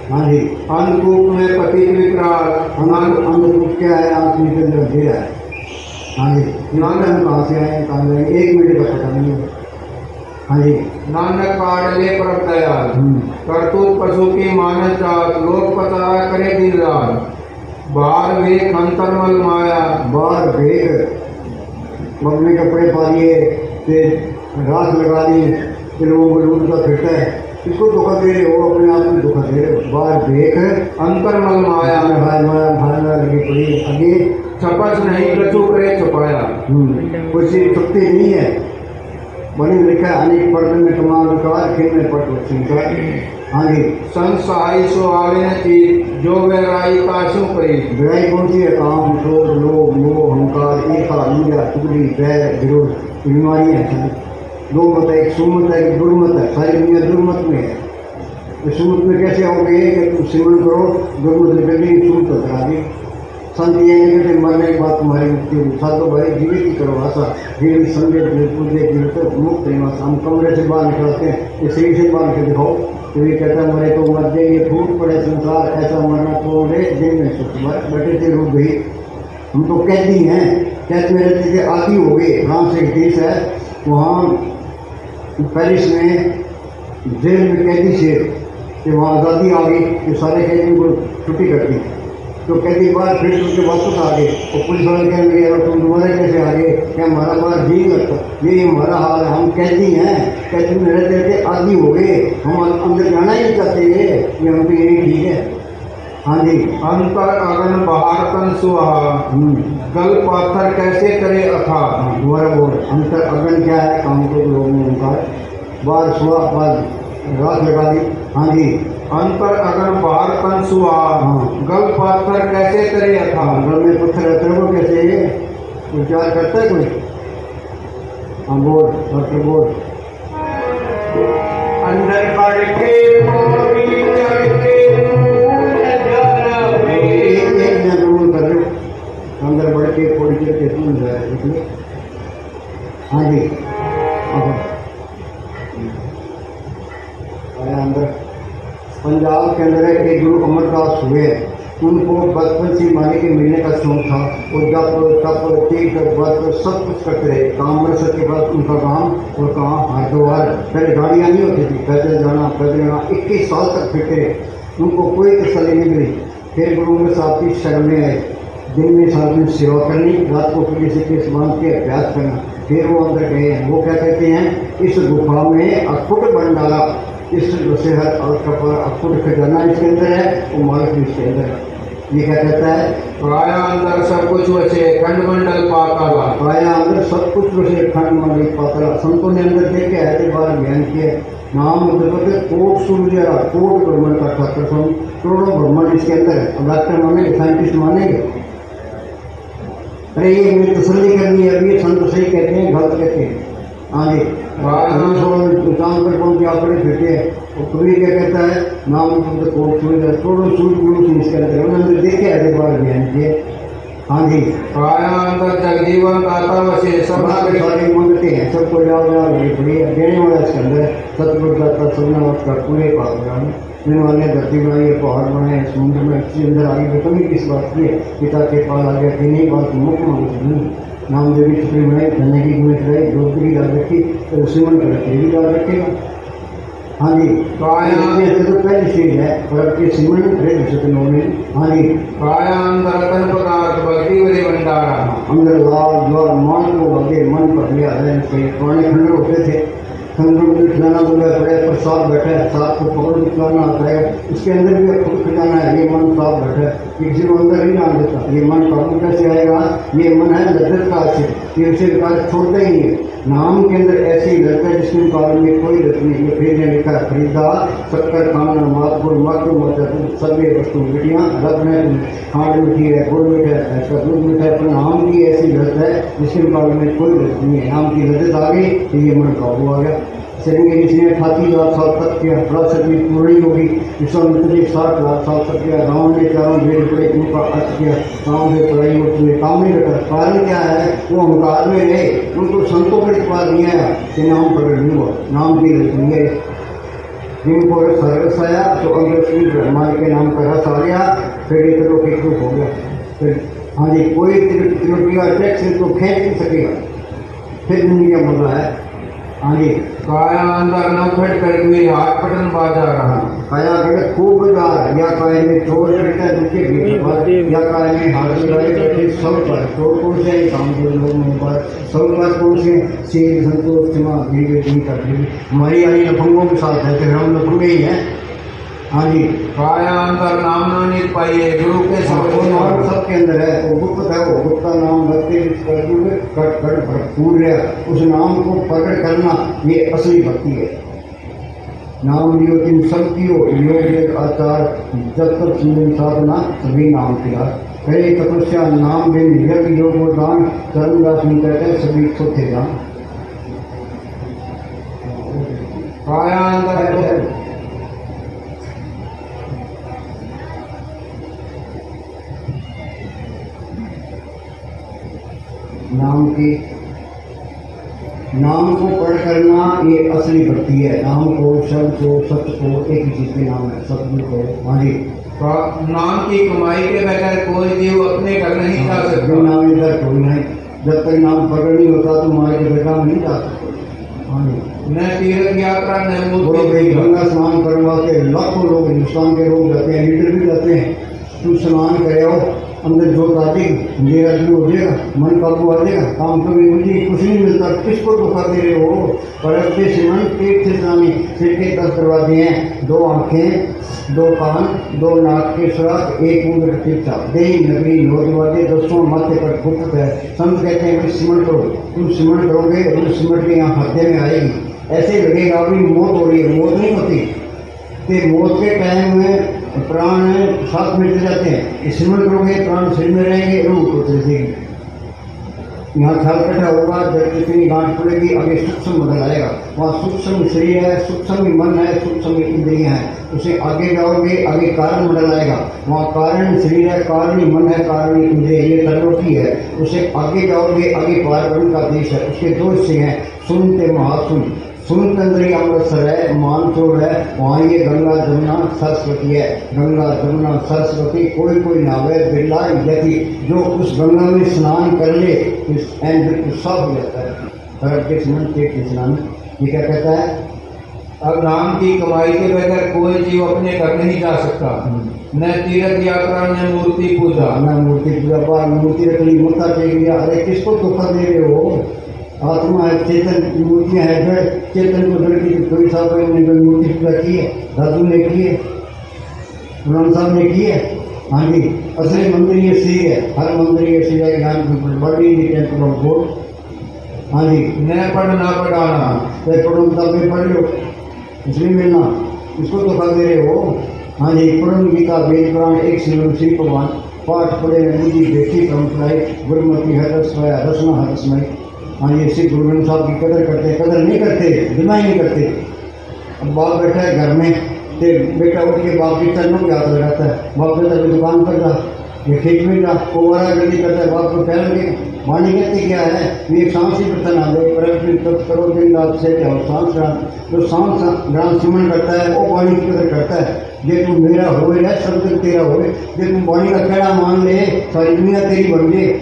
हाँ जी, अन्नकूप में पतित विकराल। अंधकूप क्या है, आंख के अंदर अंधेरा है। हाँ जी, नाम हम कहाँ से आए कहाँ जाएंगे 1 मिनट का पता नहीं है। हाँ जी, नानक काढ़ले परम दयाल। करतूत पशु की मानस जात, लोक पतारा करे दिन रात। बार वेख अंतरमल माया। बाहर भेग अपने कपड़े पा लिए, फिर रात लगा ली, फिर लोगों को लूट का फिरता है, किसको धोखा दे रहे हो, अपने आप में धोखा दे रहे हो। बाहर भेग अंतरमल माया। हाय माया भालना लगी पड़ी आगे छपस नहीं कछु करे छुपाया। कोई चीज छुपती नहीं है, बनी लिखा है अनेक पर्दे में कमाल विकार खेल में पट संसार। हाँ जी, संग सहाय सो आवे न चीत, जो वैराई काशु करे। बुराई कौन सी है, काम क्रोध लोभ मोह अहंकार ईर्षा निंदा चुगली बैर विरोध बीमारियाँ हैं। 2 मत है, एक सुमत है, एक दुर्मत है, सारी दुनिया दुर्मत में है। तो सुमत में कैसे आओगे कि तुम सिमरन करो, दुर्मत निकलने सुमत करा दी। संत ये नहीं कहते मरने के बाद तुम्हारी मुक्ति हुई, साधो भाई जीवित ही करो आशा जीवित समझे पूजे जीवित मुक्त निवास। हम कमरे से बाहर निकलते हैं, ये सही से बाहर निकल दिखाओ तो ये कहता मरे तो मर जाए, ये फूट पड़े संसार ऐसा मरना तो रे दिन में सुख बैठे थे रूप गई। हम तो कैदी हैं, कैद में रहते थे, आदि हो गए। फ्रांस एक देश है, वहाँ पेरिस में जेल में कैदी से कि वहाँ आज़ादी आ गई तो सारे कैदियों को छुट्टी कर दी। तो कैदी बाहर फिर उनके वापस आ गए और पुलिस वाले कहने लगे तुम दोबारा कैसे आ गए, क्या हमारा बाहर जी लगता, यही हमारा हाल है। हम कैदी हैं, कैदी में रहते रहते आदि हो गए, हम अंदर जाना ही चाहते हैं, ये हम तो यही ठीक है। हाँ जी, अंतर अगन बाहर तन सुहा, गल पाथर कैसे करे अथा। दोबारा बोल, अंतर अगन क्या है, काम को लोगों ने उनका बाहर सुहा बाद रात लगा दी। हाँ जी, अंतर अगन बाहर तन सुहा, गल पाथर कैसे करे अथा। घर में पत्थर रहते हैं वो कैसे विचार करता है कोई। हाँ बोल डॉक्टर बोल। अंदर बढ़ के मोरी चढ़ के एक जरूर कर लो, अंदर बढ़ के थोड़ी देर के सुन जाए। हाँ जी, अंदर पंजाब के अंदर एक गुरु अमरदास हुए, उनको बचपन से माली के मिलने का शौक था। वो जब तब तीर्थ व्रत सब कुछ करते रहे। काम अमृतसर के बाद उनका काम और कहाँ हरिद्वार, पहले गाड़ियाँ नहीं होती थी, पैदल जाना 21 साल तक फिरते रहे, उनको कोई तसल्ली नहीं मिली। फिर गुरु में साथ की शरण में आए, दिन में 7 दिन सेवा करनी, रात को किसी केस बांध के अभ्यास करना। फिर वो अंदर गए, वो क्या कहते हैं, इस गुफा में अखुट बन डाला, इस से हर अखुट खजाना इसके अंदर है, वो मालिक भी इसके अंदर है। ये क्या कहता है, पाया अंदर सब कुछ वचे खंड मंडल पाताला। पाया अंदर सब कुछ वचे खंड मंडल पाताला। संतों ने अंदर देखे ऐसे बार ज्ञान किए, नाम मतलब कोट सूर्य कोट ब्रह्मंड का छात्र, करोड़ों ब्रह्मंड इसके अंदर है। अब डॉक्टर मानेंगे, साइंटिस्ट मानेंगे, अरे ये मेरी तसल्ली करनी है, अभी संत सही कहते हैं गलत कहते हैं। हाँ जी, काम पर कौन क्या करे फिरते हैं। और कबीर क्या कहता है, नाम शब्द कोट सूर्य करोड़ों सूर्य गुरु से इसके अंदर, उन्होंने देखे ऐसे बार ज्ञान किए। हाँ जी, पाया अंदर जगजीवन दाता वसे सब सारे मांगते हैं, सबको जाओ देने वाला इसके अंदर सतगुरु दाता सबनावत का पूरे पास इन वाले धरती बनाई है, पहाड़ बनाए, समुद्र में इसके अंदर आगे कमी किस बात की है, पिता के पास आ गया कि नहीं बात मुख्य मांग नाम देवी छुपड़ी बनाई, धन्य की गुण चढ़ाई, द्रौपदी की दाल रखी, तो सिमन कर तेरी दाल रखेगा। हाँ जी, तो पहली चीज है पर के सिमन करे दूसरे नौने। हाँ जी, काया अंदर रतन पदार्थ भक्ति वरे भंडारा। अंदर लाल ज्वार मान को लगे मन पर लिया है। पुराने खंडर होते थे, खंडर में खिलाना बोला पड़े पर साथ बैठा है, साथ को पकड़ के खिलाना आता है, उसके अंदर भी खुद खिलाना है। ये मन साथ बैठा है, किसी को अंदर नहीं आने देता। ये मन काबू कैसे आएगा? ये मन है लज्जत का आशिक, ये उसे विकास छोड़ता ही नहीं है। नाम के अंदर ऐसी लज्जत है जिसके मुकाबले में कोई लज्जत नहीं। ये फिर ने लिखा खरीदा शक्कर खाना मातपुर मातु मातु सभी वस्तु मिटियाँ रब ने खांड मीठी है, गुड़ मीठा है, ऐसा दूध मीठा है। पर नाम की ऐसी लज्जत है जिसके मुकाबले में कोई लज्जत नहीं है। नाम की लज्जत आ गई तो ये मन काबू आ गया। शरीर जिसने 38,000 साल तक किया, फरासत भी पूरी होगी। विश्वामित्र ने 60,000 साल तक किया। रावण ने चारों वेद पढ़े, उनका अर्थ किया, काम से पढ़ाई होती है, काम नहीं करता। कारण क्या है? वो अहंकार में रहे, उनको संतों पर इतबार नहीं आया कि नाम प्रकट नहीं हुआ। नाम की रचनी है, जिनको रस आया तो अंग्रेजी ब्रह्मा के नाम का रस आ गया, फिर ये तो एक रूप हो गया। फिर हाँ जी, कोई त्रिलोकी का टैक्स तो खींच नहीं सकेगा। फिर दुनिया बोल रहा है। हाँ जी, काया अंदर नौखट कर हुए हाथ पटन बाजा रहा। काया गढ़ खूब बाजार, या काय में चोर करता है दूसरे बीच, या काय में हाथ लगाए बैठे सब पर। चोर कौन से काम के लोगों पर, सब पर कौन से शेर संतोष क्षमा धीरे धीरे कर दी। हमारी आई लफंगों के साथ है, फिर हम लफंगे ही हैं। हाँ जी, काया अंदर नाम ना नित पाइए गुरु के नाम सबके अंदर है। वो गुप्त है, वो गुप्त का नाम भक्ति कट भरपूर है। उस नाम को प्रकट करना ये असली भक्ति है। नाम लियो तुम सब कियो योग आचार, जब तक सुंदर साधना सभी नाम किया। कहे तपस्या नाम दे यज्ञ योग दान, धर्मदास नहीं कहते सभी सोते जान। काया अंदर नाम को पढ़ करना ये असली भक्ति है। नाम को, शब्द को, सत्य को, एक ही चीज के नाम है, सत्य को। हाँ जी, नाम की कमाई के बगैर कोई जीव अपने घर नहीं जा सकता। नाम इधर कोई नहीं, जब तक नाम प्रकट नहीं होता तो मारे के बेटा नहीं जा सकते। हाँ जी, न तीर्थ यात्रा न मूर्ति गंगा स्नान करने वाले लाखों लोग हिंदुस्तान के लोग जाते हैं, लीडर भी जाते हैं। तू स्नान करे हो, अंदर जोत आ जाएगी, मेरा जो हो जाएगा, मन काबू आ जाएगा। काम कभी मुझे कुछ नहीं मिलता, किसको धोखा दे रहे हो? पर अपने सिमन पेट से स्नानी, सिर के 10 दरवाजे हैं, 2 आंखें, 2 कान, 2 नाक के सुराख, 1 मुंह में टीका, देही नगरी 9 दरवाजे, 10 माथे पर गुप्त है। संत कहते हैं भाई सिमन करो, तुम सिमन करोगे तुम सिमट के यहाँ हत्या में आएगी। ऐसे लगेगा अभी मौत हो रही है, मौत नहीं होती। तो मौत के टाइम में प्राण साथ में जाते हैं। सिमरन करोगे प्राण शरीर में रहेंगे, रूह को चलेगी। यहाँ ख्याल कटा होगा, जब कितनी गांठ पड़ेगी आगे सूक्ष्म बदल आएगा। वहाँ सूक्ष्म शरीर है, सूक्ष्म मन है, सूक्ष्म इंद्रियां हैं। उसे आगे जाओगे आगे कारण बदल आएगा। वहाँ कारण शरीर है, कारण मन है, कारण इंद्रिय, ये त्रिलोकी है। उसे आगे जाओगे आगे पारब्रह्म का देश है। उसके 2 हिस्से हैं, सुनते महासुन। सुन के अंदर ही अमृतसर है, मानसूर है, वहाँ ये गंगा जमुना सरस्वती है। गंगा जमुना सरस्वती कोई कोई नावे बिरला यदि जो उस गंगा में स्नान कर ले इस बिल्कुल सब हो जाता है। के स्नान ये क्या कहता है? अब नाम की कमाई के बगैर कोई जीव अपने घर नहीं जा सकता। न तीर्थ यात्रा न मूर्ति पूजा। न मूर्ति पूजा, बार मूर्ति रख ली, मुद्दा टेक लिया। अरे किसको धोखा दे रहे हो? आत्मा है, चेतन मूर्तियाँ है, जड़ चेतन को जड़ की कोई साहब ने कोई मूर्ति पूजा की है, दादू ने की है, राम साहब ने की है। हाँ जी, असली मंदिर ये सी है, हर मंदिर ये सी है। ज्ञान बड़ी टेम्पल ऑफ गॉड। हाँ जी, न पढ़ना पढ़ाना, तो पढ़ो तब भी पढ़ लो, इसलिए मिलना, इसको तो कर दे रहे हो। हाँ जी, पूर्ण गीता वेद पुराण एक श्री भगवान पाठ पढ़े मुझी देखी परम्पराएं गुरुमती हरस्मय रसना हरस्मय। हाँ ये श्री गुरु ग्रंथ साहब की कदर करते, कदर नहीं करते, दिमाग नहीं करते। अब बाप बैठा है घर में, तो बेटा उठ के बाप की चरणों के हाथ लगाता है। बाप कहता है दुकान पर जा, ये ठीक में जा, कोवारा गलती करता है, बाप को फैल गए। वाणी कहते क्या है? ये सांस ही प्रथन आ गए, पर करो दिन रात से क्या सांस जो सांस ग्राम सिमन करता है वो वाणी की कदर करता है। जे तुम मेरा हो रहा सब कुछ तेरा हो, जे तुम वाणी का खेड़ा मान ले सारी दुनिया तेरी बन जाए।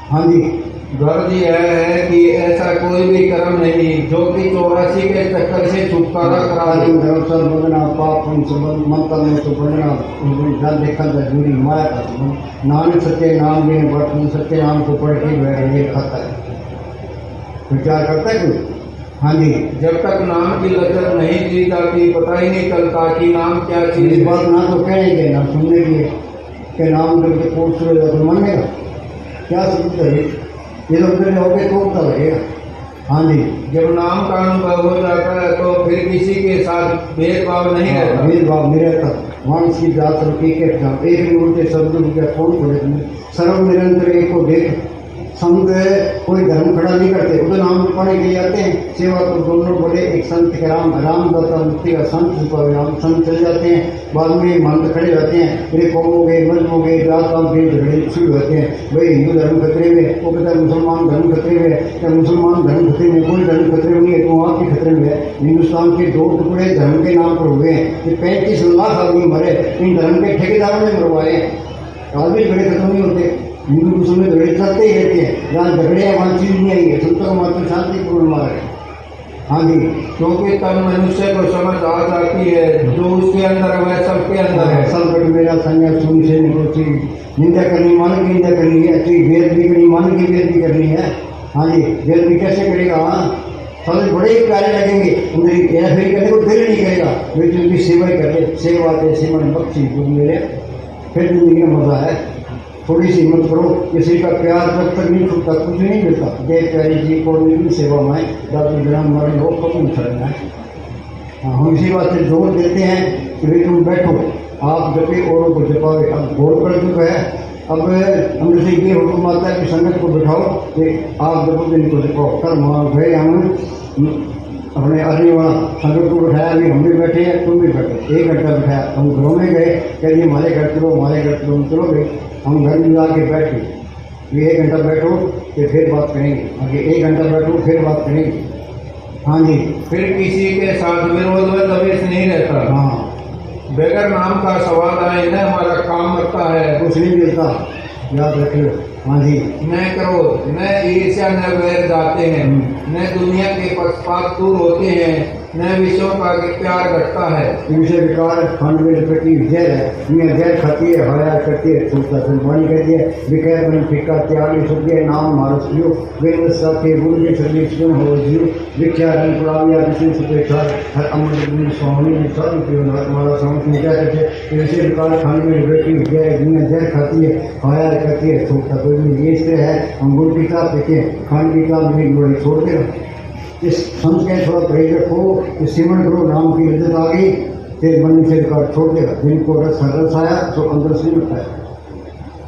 हाँ जी, गर्ज यह है कि ऐसा कोई भी कर्म नहीं जो कि 84 के चक्कर से छुटकारा करा दे। धर्म सब बंधना पाप उन सब मंत्र में तो बंधना जल देखा जुड़ी माया का संबंध। नानक सत्य नाम लेने वर्तमान सत्य नाम को पढ़ के वह ये खाता है, विचार करता है कोई। हाँ जी, जब तक नाम की लज्जत नहीं दी जाती पता ही नहीं चलता कि नाम क्या चीज ये है। बात ना तो कहने के ना सुनने की है कि नाम करके कोर्स तो मानने का क्या सबूत है? ये लोग मेरे हो गए तो पता लगेगा। हाँ जी, जब नाम का अनुभव हो जाता है तो फिर किसी के साथ भेदभाव नहीं रहता। भेदभाव नहीं रहता। मानस की जात एक मूर्ति शब्द कौन पड़े सर्व निरंतर एक को देख संत कोई धर्म खड़ा नहीं करते, वो तो नाम पढ़ने के लिए आते हैं। सेवा तो दोनों बड़े एक संत के रामदाता मुक्ति का संत राम संत चल जाते हैं, बाद में मंत्र खड़े जाते हैं। मेरे कौम हो गए मजम हो गए जात पात के झगड़े शुरू होते हैं। भाई हिंदू धर्म खतरे में, वो कहता है मुसलमान धर्म खतरे में है। क्या मुसलमान धर्म खतरे में? कोई धर्म खतरे में नहीं है, तो वहाँ के खतरे में है। हिंदुस्तान के 2 टुकड़े धर्म के नाम पर हुए हैं। ये 35 लाख आदमी मरे इन धर्म के ठेकेदारों ने मरवाए। आदमी बड़े खत्म नहीं होते। हिंदू मुसलमान झगड़े चलते ही रहते हैं, जहाँ झगड़े हैं वहाँ चीज नहीं आई है। संतों का मात्र शांतिपूर्ण मार्ग है। हाँ जी, क्योंकि तब मनुष्य को समझ आ जाती है जो उसके अंदर है वह सबके अंदर है। सब कट मेरा संज्ञा सुनी से निकोची निंदा करनी मान की निंदा करनी है, अच्छी वेद भी करनी मान की वेद भी करनी है। हाँ जी, वेद भी कैसे करेगा? सब बड़े ही प्यारे लगेंगे, उन्हें ऐसे करने को दिल नहीं करेगा। वे तो उनकी सेवा ही करते, सेवा के सिमरन बख्शी जो मेरे फिर जिंदगी में मजा है। थोड़ी सी हिम्मत करो, किसी का प्यार जब तक नहीं छूटता कुछ नहीं मिलता। जय प्यारी जी को मेरी सेवा में दादू ग्राम मरण हो कब छड़ना है। हम इसी बात से जोर देते हैं कि भाई तुम बैठो, आप जपे औरों को जपावे। अब घोर कर चुका है, अब हमने से ये हुक्म आता है कि संगत को बैठाओ कि आप जपो दिन को जपाओ। कल वहाँ गए हम अपने आदमी वहाँ संगत को बैठाया, अभी हम भी बैठे हैं, तुम भी बैठे। 1 घंटा बैठाया, हम घरों में गए, कह दिए हमारे घर चलो हमारे घर चलो। चलो गए, हम घर में जाके बैठ गए। ये 1 घंटा बैठो कि फिर बात करेंगे, आगे 1 घंटा बैठो फिर बात करेंगे। हाँ जी, फिर किसी के साथ विरोध व द्वेष नहीं रहता। हाँ, बगैर नाम का सवाल आए न हमारा काम करता है, कुछ नहीं मिलता, याद रखियो। हाँ जी, न क्रोध न ईर्ष्या न वैर जाते हैं, न दुनिया के पक्षपात दूर होते हैं, न विषयों का प्यार घटता है। इनसे विकार खंड में लपेटी जहर है, ये जहर खाती है हया करती है छूटता संतवाणी कहती है विकय बन फिका त्यागी सुखिय नाम मारस जियो वेद साथे गुरु जी सभी सुन हो जियो विख्या रंग पुराविया विष्णु सुपेक्षा हर अमृत गुरु स्वामी ने सब पियो हमारा समझ में क्या कहते। इनसे विकार खंड में लपेटी जहर दुनिया जहर खाती है हया करती है छूटता कोई ये इसलिए है। हम गुरु की किताब देखें, खान की किताब मेरी गोली छोड़ देना, इस संत के थोड़ा परहेज रखो, इस सिमरन करो, नाम की इज्जत आ गई फिर मन से रिकॉर्ड छोड़ देगा। जिनको रस आया तो अंदर से लगता है।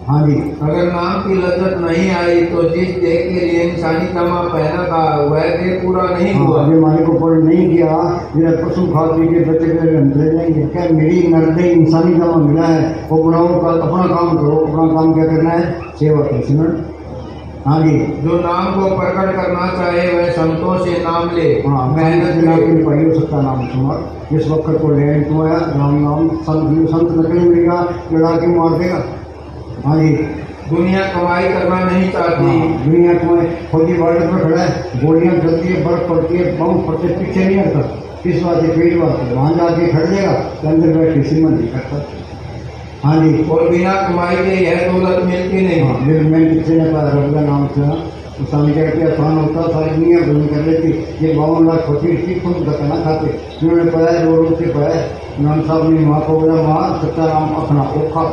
हाँ जी, अगर नाम की लज्जत नहीं आई तो जिस देह के लिए इंसानी तमा पहना था वह देह पूरा नहीं हुआ। अभी मालिक को पढ़ नहीं किया, मेरा पशु खा पी के बच्चे ले जाएंगे। क्या मेरी नर्दे इंसानी तमा मिला है, वो बनाओ अपना काम करो। अपना काम क्या करना है? सेवा की सिमरन। हाँ जी, जो नाम को प्रकट करना चाहे वह संतों से नाम ले। हाँ, मेहनत के पाइयो सत्ता नाम सुना। जिस वक्त को ले तो आया राम नाम संत नकली मिलेगा, लड़ा के मार देगा। हाँ जी, दुनिया कमाई करना नहीं चाहती। हाँ, दुनिया कमाई फौजी बॉर्डर पर खड़ा है, गोलियां चलती है, बर्फ पड़ती है, बम पड़ते, पीछे नहीं हटता। किस बात है? पेट बात है। वहाँ जाके खड़ जाएगा, अंदर बैठ के सिमरन नहीं करता। हाँ जी, और बिना कमाई के यह दौलत मिलती नहीं। हाँ, मैं किसी ने पाया रब का नाम सुना, उस समय क्या कहते आसान होता, सारी दुनिया भूल कर लेती। ये 52 लाख होती इसकी खुद दकाना खाते, उन्होंने पाया रो से पाया। नाम साहब ने माँ को बोला माँ सच्चा राम अपना ओखा।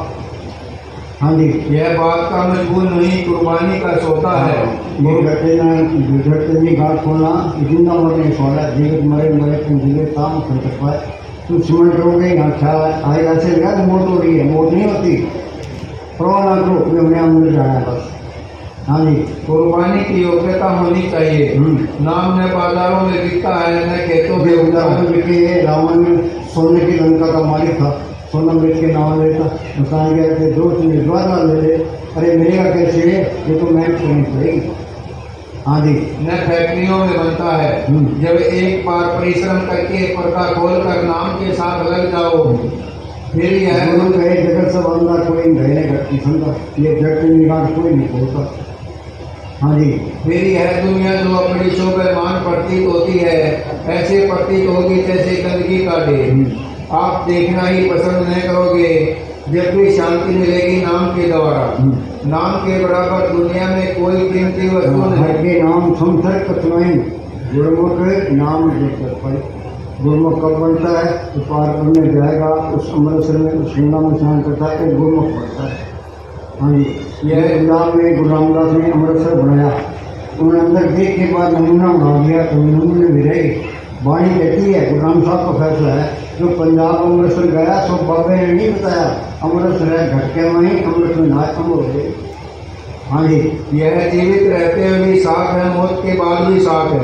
हाँ जी, यह बात का मजबूर नहीं कुर्बानी का सौदा है। ये घटे नहीं गाँठ खोलना, जिंदा मरने सोना, जीवित मरे मरे तुम जीवित काम संकट पाए। तुम सिमरन करोगे यहाँ अच्छा आएगा से लगा तो मौत हो रही है, मौत नहीं होती। परवाह ना करो, तुम्हें अपने आप मिल जाना है बस। हाँ जी, कुर्बानी की योग्यता होनी चाहिए। नाम न बाजारों में बिकता है न खेतों में उदाहरण बिके। रावण सोने की लंका का मालिक था, सोना बेच के नाम लेता। नुकसान क्या कहते दो चीज द्वारा ले ले, अरे मिलेगा कैसे? ये तो मैं करनी पड़ेगी। हाँ जी, न फैक्ट्रियों में बनता है। जब एक बार परिश्रम करके पर्दा खोल कर नाम के साथ लग जाओ फिर यह कहे जगत सब अंधा कोई गहने घटती संता, ये जगत निगाह कोई नहीं बोलता। हाँ जी। मेरी है दुनिया जो अपनी शोभायमान प्रतीत होती है, ऐसे प्रतीत होगी जैसे गंदगी का ढेर। आप देखना ही पसंद नहीं करोगे जब भी शांति मिलेगी नाम के द्वारा। नाम के बराबर दुनिया में कोई कीमती वस्तु हर नहीं। के नाम संसर कथनाई गुरुमुख नाम लेकर पाई। गुरुमुख कब बनता है तो पार करने जाएगा उस अमृतसर में उस गंगा में स्नान करता है तो गुरुमुख बनता है। हाँ जी। यह पंजाब में गुरु रामदास ने अमृतसर बनाया। उन्होंने अंदर देख के बाद नमूना बना दिया तो नमूने भी रहे। वाणी कहती है गुरु राम साहब का फैसला है जो पंजाब अमृतसर गया सो बाबे ने नहीं बताया अमृतसर है घटके में ही अमृत में नाच हो गए। हाँ जी। यह जीवित रहते हुए भी साथ है, मौत के बाद भी साथ है।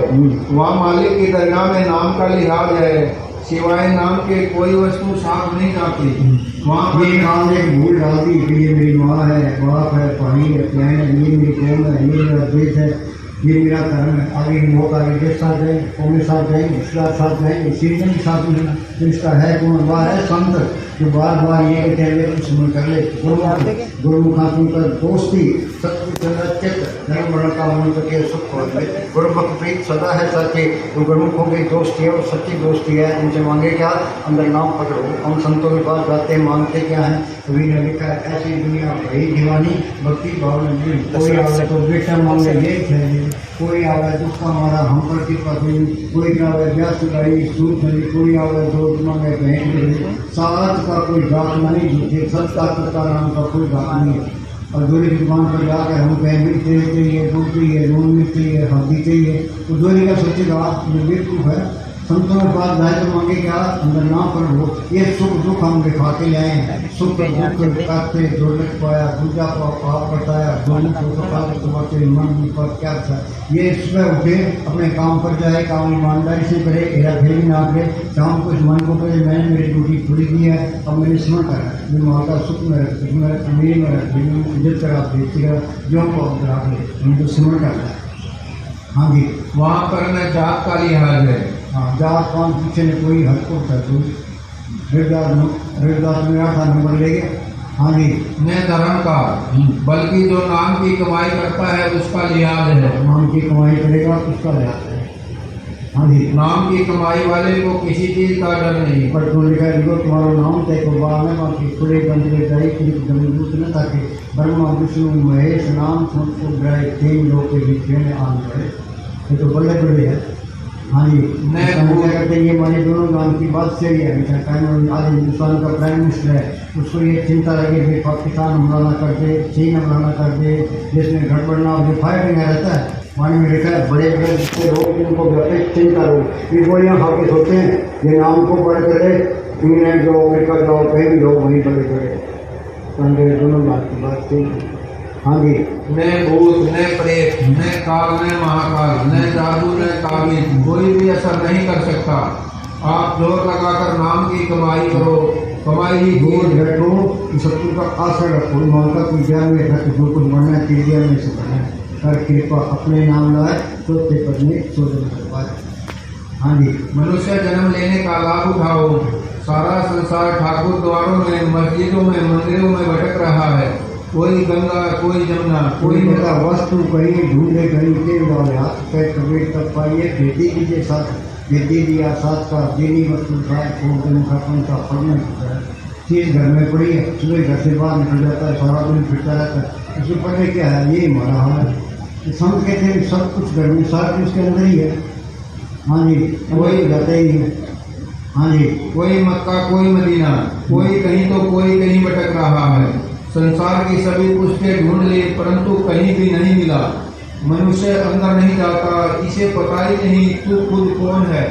वहाँ मालिक की दरगाह में नाम का लिहाज है, सिवाय नाम के कोई वस्तु साथ नहीं जाती। वहाँ ये नाम ने भूल डाल दी कि ये मेरी माँ है, बाप है, भाई है, बहन है, ये मेरी कौम है, ये मेरा देश है, ये मेरा धर्म है। आगे मौका आगे देश साथ जाए, कौमी साथ जाए, रिश्तेदार साथ जाए, सीजन के साथ मिलना तो इसका है कौन बार है संत जो बार बार ये कहते हैं कुछ सुन कर ले गुरुमुखा सुनकर दोस्ती सत्य चित्त धर्म वर्ण का मन करके सुख हो गए। गुरुमुख प्रीत सदा है सच्चे जो गुरुमुखों की दोस्ती है और सच्ची दोस्ती है। उनसे मांगे क्या अंदर नाम पकड़ो। हम संतों के पास जाते हैं मांगते क्या है कभी ने लिखा है ऐसी दुनिया भई दीवानी भक्ति भाव में कोई आवे तो बेटा मांगे ये चाहिए, कोई आवे दुख का मारा हम पर कृपा करी, कोई आवे व्यास गाई सूर खरी, कोई आवे दोस्त मांगे बहन साथ का कोई बात नहीं झूठे सत्ता का नाम का कोई बात नहीं है। और जोड़ी की दुकान पर जाकर हम कहें मिर्च चाहिए, दूध चाहिए, लून मिर्च चाहिए, हल्दी चाहिए तो जोड़ी का सोचेगा ये बिल्कुल है। संतों के पास जाए तो मांगे क्या अंदर ना पर हो ये सुख दुख हम दिखा के लाए हैं। सुख दुख करते दौलत पाया दूजा को आप बताया दोनों को मन पर क्या था। ये सुबह उठे अपने काम पर जाए, काम ईमानदारी से करे, हेरा फेरी ना करे, शाम को इस मन को करे मैंने मेरी ड्यूटी पूरी की है अब मैंने स्मरण करा मैं माता सुख में रख अमीर में रख इज्जत करा देखती रहा जो हमको अंदर आ गए उनको स्मरण करता है। हाँ जी। वहाँ पर न जात का लिहाज है। हाँ जात पान पीछे ने कोई हद को था कोई रविदास में 8 नंबर ले गया। हाँ जी। न धर्म का बल्कि जो नाम की कमाई करता है उसका लिहाज है। नाम की कमाई करेगा उसका लिहाज है। हाँ जी। नाम की कमाई वाले को किसी चीज का डर नहीं। पर तो लिखा है देखो तुम्हारा नाम तय को बाल में बाकी खुले गंदे जाए गंदूत न ताकि ब्रह्मा विष्णु महेश नाम सबको ग्रह 3 लोग के बीच में आन पड़े ये तो बल्ले बड़े है। हाँ जी। क्या करते ये हमारे दोनों नाम की बात सही है। आज हिंदुस्तान का प्राइम मिनिस्टर है उसको ये चिंता लगे कि पाकिस्तान हमला ना कर दे, चीन हमला ना कर दे, देश में गड़बड़ ना हो, फायर नहीं रहता है। पानी में लिखा है बड़े बड़े जितने लोग जिनको व्यक्ति चिंता लोग ये गोलियाँ खा के सोचते हैं ये नाम को बड़े करे इंग्लैंड जाओ अमेरिका जाओ कहीं भी जाओ वहीं बड़े बड़े दोनों बात की बात सही। हाँ जी। न भूत न प्रेत न काल न महाकाल न जादू न ताबीज कोई भी असर नहीं कर सकता। आप जोर लगाकर नाम की कमाई करो, कमाई ही दूर बैठो शत्रु का आश्रय रखो माता की जय में रख जो कुछ बनना तेजिया में से बना कर कृपा अपने नाम लाए तो ते पत्नी शोधन कर पाए। हाँ जी। मनुष्य जन्म लेने का लाभ उठाओ। सारा संसार ठाकुर द्वारों में मस्जिदों में मंदिरों में भटक रहा है। कोई गंगा कोई जमुना कोई बता वस्तु कहीं ढूंढे कहीं के वाले हाथ पे कबीर तक पाइए खेती कीजिए साथ खेती दिया साथ का दीनी वस्तु खाए खोल का पंखा फलने चीज घर में पड़ी है सुबह घर से बाहर निकल जाता है सारा दिन फिरता रहता है उसमें पढ़ने क्या है ये हमारा हाल है। संत कहते हैं सब कुछ घर में सारा कुछ के अंदर ही है। हाँ जी। वही जाते ही है। हाँ जी। कोई मक्का कोई मदीना कोई कहीं तो कोई कहीं भटक रहा है। संसार की सभी पुस्तकें ढूंढ ली परंतु कहीं भी नहीं मिला। मनुष्य अंदर नहीं जाता, इसे पता ही नहीं तू खुद कौन है।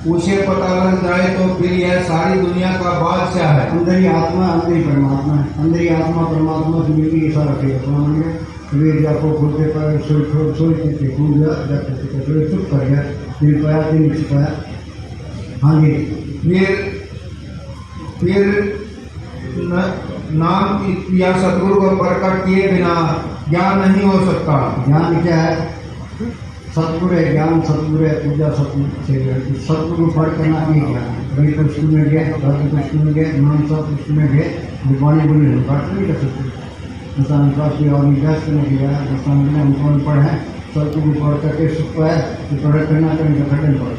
उसे पता लग जाए तो फिर यह सारी दुनिया का बादशाह है। अंदर ही आत्मा अंदर ही परमात्मा है। अंदर ही आत्मा परमात्मा से मिलकर ये सारा खेल अपना मन गया वे जाको खुलते पर सोचते कूद गया जाते चुप कर गया फिर पाया फिर नहीं छिपाया। हाँ जी। फिर नाम या सतगुरु को प्रकट किए बिना ज्ञान नहीं हो सकता। ज्ञान क्या है सतगुरु है ज्ञान सतगुरु है पूजा सतगुरु सतगुरु पढ़ करना नहीं ज्ञान कभी तो स्कूल में गए घर तो स्कूल में गए नाम सब स्कूल में गए दुकानें बोले बात नहीं कर सकते। इंसान काफी और व्यस्त में गया इंसान ने हमको पढ़े सब कुछ पढ़ करके सुख है कि पढ़े करना कहीं तो खड़े पड़े।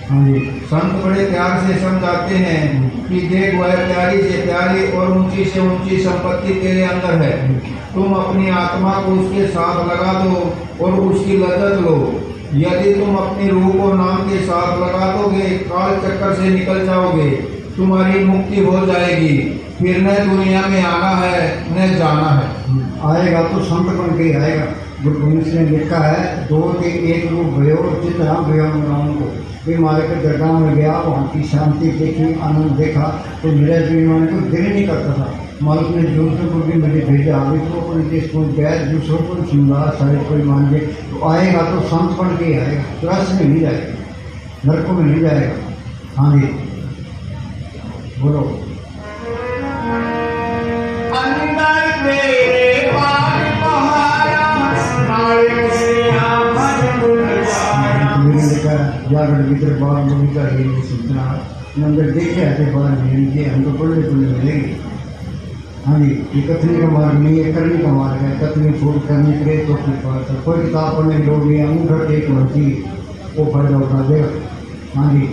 हाँ जी। संत बड़े प्यार से समझाते हैं कि देख वह प्यारी से प्यारी और ऊंची से ऊंची संपत्ति तेरे अंदर है, तुम अपनी आत्मा को उसके साथ लगा दो और उसकी लज्जत लो। यदि तुम अपनी रूह को नाम के साथ लगा दोगे, काल चक्कर से निकल जाओगे, तुम्हारी मुक्ति हो जाएगी। फिर न दुनिया में आना है न जाना है। आएगा तो संत बन के ही आएगा। गुरु गोविंद सिंह ने लिखा है, दो के एक रूप भयो जितना भयो राम को। फिर मारे के दरगाह में गया, वहाँ की शांति देखी, आनंद देखा तो मेरे जीवन को दिल नहीं करता था। मालिक ने दूसरों को भी मुझे भेजा, अभी तो कोई देश को गैर दूसरों को सुनवा सारे कोई मान ले तो आएगा तो संत बन के ही आएगा, त्रस में नहीं जाएगा, नरकों में नहीं जाएगा। हाँ जी बोलो। अंदर तेरे बाग बहारा, नाले सिया मन गुलजारा। मैंने लिखा जागरण भीतर बाग बगीचा ही सूचना नंबर देखे ऐसे बाहर नहीं हम तो पढ़ने को मिलेंगे। हाँ जी, ये कथनी का मार्ग नहीं है, करने का मार्ग है। कथनी छोड़ करने के लिए तो कोई किताब पढ़ने की लोग नहीं, अंगूठा टेक होती वो फायदा उठा देगा। हाँ जी।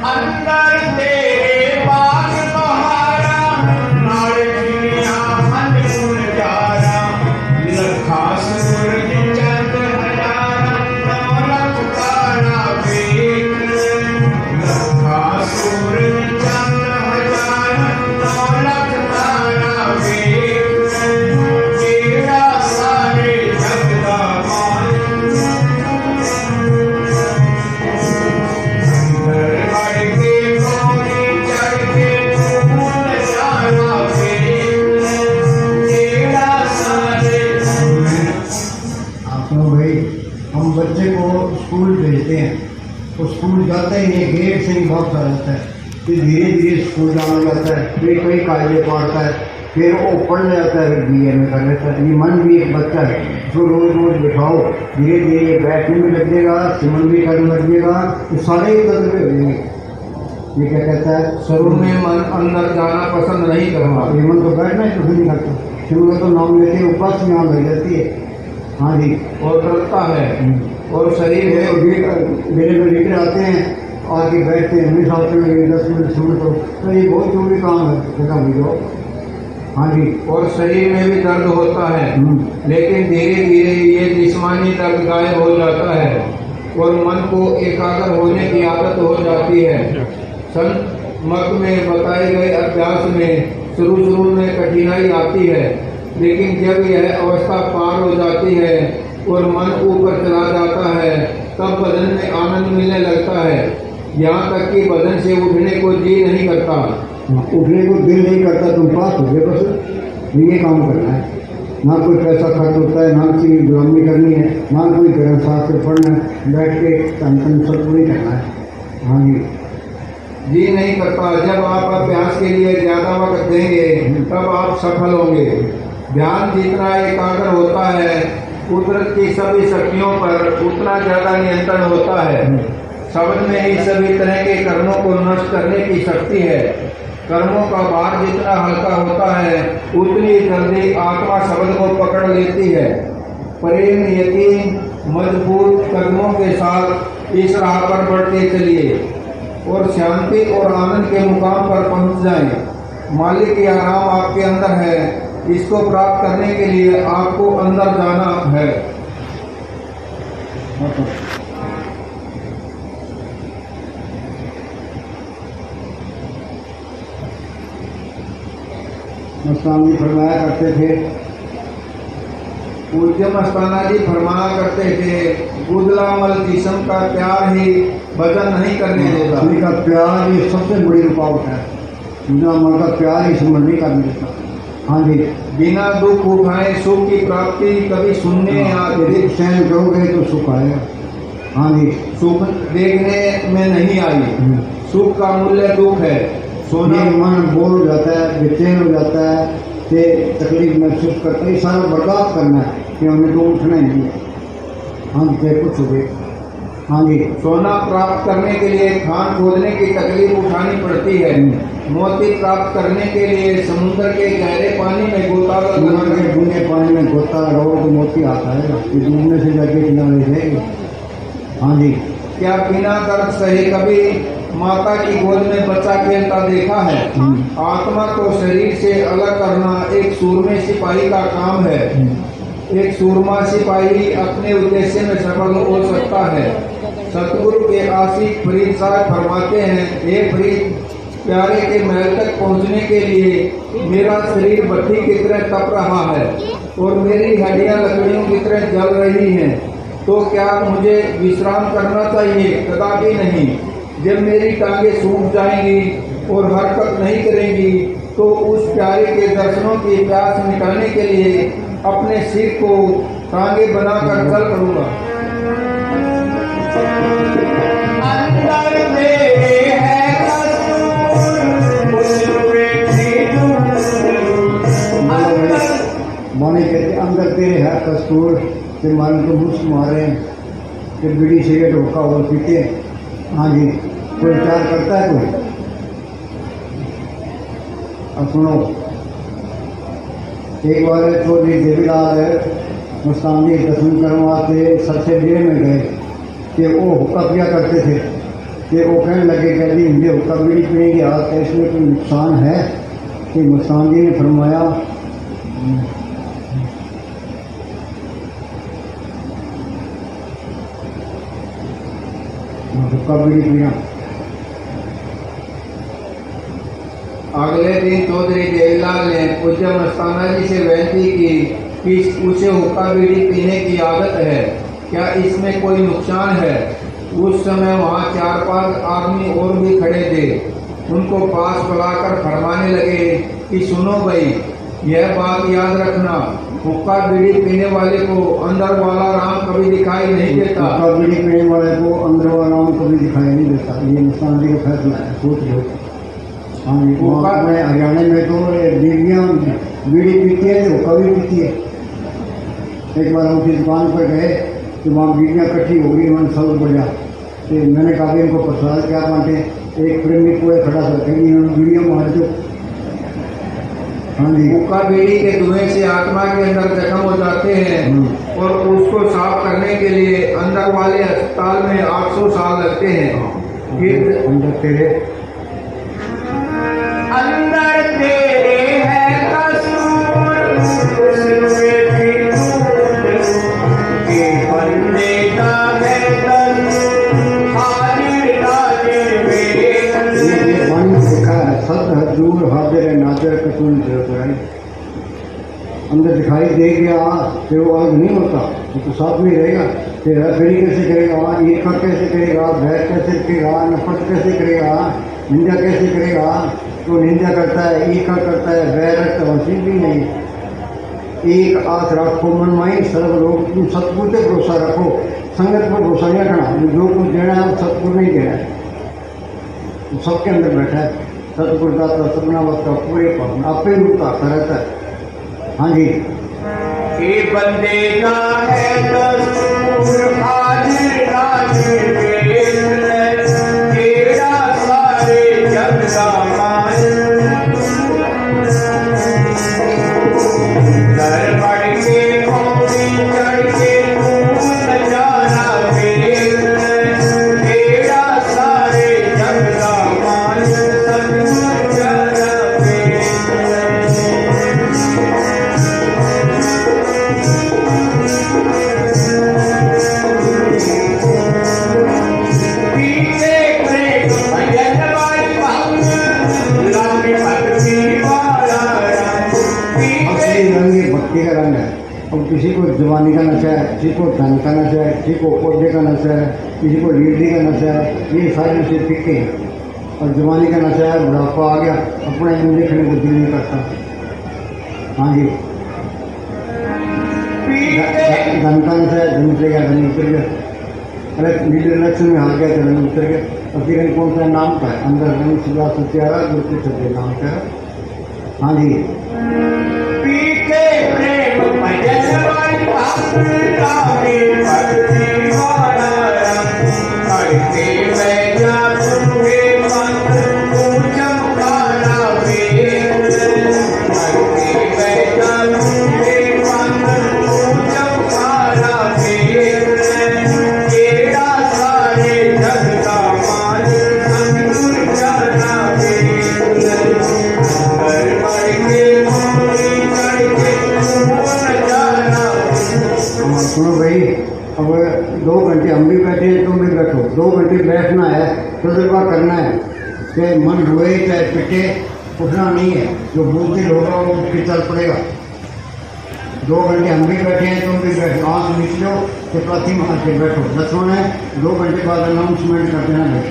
अंदर तेरे बाग बहारा, नाले सिया मन गुलजारा। लखा सूरज चंद हजारा, दौलत तारा बेक। लखा सूरज चंद हजारा, दौलत तारा बेक। तेरा सारे जग दा मालिक। अंदर बढ़ के पौड़ी चढ़ के फूल जाना बेक। तेरा सारे आप लोग भाई, हम बच्चे को स्कूल भेजते हैं तो स्कूल जाता ही नहीं, गेट से ही वापस आ जाता है। फिर धीरे धीरे स्कूल जाना जाता है, फिर कई कायदे पढ़ता है, फिर वो पढ़ जाता है, फिर BA में कर लेता है। ये मन भी एक बच्चा है, जो रोज रोज बिठाओ धीरे धीरे बैठने में लगेगा, सिमरन भी करने लगेगा, तो सारे ही तजर्बे हो जाएंगे। ये क्या कहता है, शुरू में मन अंदर जाना पसंद नहीं करता। ये मन तो बैठना ही पसंद नहीं करता, शुरू में तो नाम लेते हैं उपास में आम लग जाती है। हाँ जी। और डरता है और शरीर में मेरे में लेकर आते हैं, आके बैठते हैं, हमें साथ में 10 मिनट सुन तो ये बहुत जरूरी काम है, देखा वीडियो। हाँ जी। और शरीर में भी दर्द होता है, लेकिन धीरे धीरे ये जिस्मानी दर्द गायब हो जाता है और मन को एकाग्र होने की आदत हो जाती है। संत मत में बताए गए अभ्यास में शुरू में कठिनाई आती है, लेकिन जब यह अवस्था पार हो जाती है और मन ऊपर चला जाता है, तब बदन में आनंद मिलने लगता है। यहाँ तक कि बदन से उठने को जी नहीं करता। उठने को दिल नहीं करता, तुम पास हो गए बस, ये काम करना है। ना कोई पैसा खर्च होता है, ना किसी गुलामी करनी है, ना कोई ग्रंथ शास्त्र पढ़ना है, बैठ के तन सब पूरी करना है। हाँ जी। जी नहीं करता। जब आप अभ्यास के लिए ज्यादा वक्त देंगे तब आप सफल होंगे। ध्यान जितना एकाग्र होता है, कुदरत की सभी शक्तियों पर उतना ज्यादा नियंत्रण होता है। शब्द में ही सभी तरह के कर्मों को नष्ट करने की शक्ति है। कर्मों का भार जितना हल्का होता है, उतनी जल्दी आत्मा शब्द को पकड़ लेती है। प्रेम, यकीन, मजबूत कदमों के साथ इस राह पर बढ़ते चलिए और शांति और आनंद के मुकाम पर पहुंच जाएं। मालिक की आराम आपके अंदर है, इसको प्राप्त करने के लिए आपको अंदर जाना है। मस्तानी फरमाया करते थे, पूज्य मस्ताना जी फरमाया करते थे, गुदला मल जिस्म का प्यार ही वजन नहीं करने देता। स्त्री का प्यार ये सबसे बड़ी रुकावट है, बिना मन का प्यार ही समझ नहीं करने देता। हाँ जी। बिना दुख उठाए सुख की प्राप्ति कभी सुनने या यदि सहन करोगे तो सुख आएगा। हाँ जी। सुख देखने में नहीं आई, सुख का मूल्य दुख है। सोने मन बोर हो जाता है, बेचैन हो जाता है, से तकलीफ महसूस करता है, सारा बर्दाश्त करना है कि हमें तो उठना ही नहीं है। हम चाहे कुछ हो गए। हाँ जी। सोना प्राप्त करने के लिए खान खोदने की तकलीफ उठानी पड़ती है। मोती प्राप्त करने के लिए समुद्र के गहरे पानी में गोता समुद्र के डूंगे पानी में गोता लगाओ तो मोती आता है, ये डूबने से जाके किनारे जाएगी। हाँ जी। क्या बिना दर्द सहे कभी माता की गोद में बच्चा खेलता देखा है? आत्मा को शरीर से अलग करना एक सूरमे सिपाही का काम है। एक सूरमा सिपाही अपने उद्देश्य में सफल हो सकता है। सतगुरु के आशिक फरीद साहब फरमाते हैं, हे फरीद, प्यारे के महल तक पहुंचने के लिए मेरा शरीर भट्टी की तरह तप रहा है और मेरी हड्डियां लकड़ियों की तरह जल रही हैं, तो क्या मुझे विश्राम करना चाहिए? कदापि नहीं। जब मेरी टांगें सूख जाएंगी और हरकत नहीं करेंगी तो उस प्यारे के दर्शनों की प्यास मिटाने के लिए अपने सिर को टांगे बनाकर चल पड़ूंगा। अंदर तेरे है कसूर, उसमें माने कहते अंदर तेरे है कसूर, के मन को मुझ मारे कि बीड़ी सिगरेट होका और पीते। हाँ जी। कोई विचार करता है कोई? अब सुनो, एक बार चौधरी देवीलाल मुस्तान जी दर्शन करवाते सबसे डेढ़ में गए कि वो हुक्का पिया करते थे, कि वो कहने लगे कि जी मुझे हुक्का बीड़ी पीने की आदत है, इसमें कोई नुकसान है? कि मुस्तान जी ने फरमाया, हुक्का बीड़ी पीना। अगले दिन चौधरी देवीलाल ने पूज्य मस्ताना जी से विनती की कि उसे हुक्का बीड़ी पीने की आदत है, क्या इसमें कोई नुकसान है? उस समय वहाँ 4-5 आदमी और भी खड़े थे। उनको पास बुलाकर फरमाने लगे कि सुनो भाई, यह बात याद रखना, हुक्का बीड़ी पीने वाले को अंदर वाला राम कभी दिखाई नहीं देता। हुक्का बीड़ी पीने वाले को अंदर वाला राम कभी दिखाई नहीं देता। ये मुस्तान जी का फैसला है, सोच लो। हाँ जी। अपने हरियाणा में तो बीवियाँ बीड़ी पीती है, हुक्का भी पीती है। एक बार हम किसी दुकान पर गए तो वहाँ बीवियाँ इकट्ठी हो गई, उन्होंने सब बढ़िया। तो मैंने कहा कि इनको प्रसाद क्या बांटे? एक प्रेमी कोई खड़ा करके इन्होंने बीड़ियाँ मार दो। हाँ जी। हुक्का बीड़ी के धुएं से आत्मा के अंदर जख्म हो जाते हैं और उसको साफ करने के लिए अंदर वाले अस्पताल में 800 साल लगते हैं। फिर अंदर तेरे है कसूर, उसमें भी के बंदे का है कसूर, हाजिर नाजिर में मन दिखा है सद हजूर हाजिर नाजर कसूर है। अंदर दिखाई दे गया फिर वो अलग नहीं होता, वो तो साथ में ही रहेगा। तेरा फेरी कैसे करेगा? ईर्खा कैसे करेगा? भय कैसे करेगा? नफरत कैसे करेगा? निंदा कैसे करेगा? तो निंदा करता है, ईर्खा करता है, भय रखता है, वसीब भी नहीं। एक आस रखो मन माई सर्व लोग, तुम सतगुरु पे भरोसा रखो, संगत पर भरोसा नहीं रखना। जो कुछ देना है वो सतगुरु नहीं देना है, तो सबके अंदर बैठा है। सतगुरु दाता सपना वक्त पूरे पर आपे रूप आता रहता है। हाँ जी। ये बंदे का है कसूर, हाजिर नाजिर में तेरा सारे जग का मान, घर बढ़ के पौड़ी चढ़ के तू जाना तेरा सारे जग का मान, सतगुरु जाना भक्ति का रंग है। अब किसी को जवानी का नशा है, किसी को धन का नशा है, किसी को पौधे का नशा है, किसी को लीडरी का नशा है। ये सारे नशे फिक्के हैं। और जवानी का नशा है, बुढ़ापा आ गया, अपने मुंह देखने को दिल नहीं करता। हाँ जी। धन का नशा है, धन उतरेगा, धन उतर गया। अरे लीडर इलेक्शन में हार गया तो धन उतर गया। और फिर कौन सा नाम का है? अंदर धन सुधा सत्यारा दूसरे सत्य नाम का है। हाँ जी। पीके प्रेम भजन वाली भक्ति रामे भक्ति वाला बैठे हैं तुम भी बैठो, 2 घंटे बैठना है, तजुर्बा करना है कि मन रोए चाहे पिटे, उठना नहीं है, जो बोलते होगा वो उठ के चल पड़ेगा। 2 घंटे हम भी बैठे हैं तुम भी बैठो, आँख नीच लो तो पाथी मार के बैठो। 10 है 2 घंटे बाद अनाउंसमेंट कर देना है।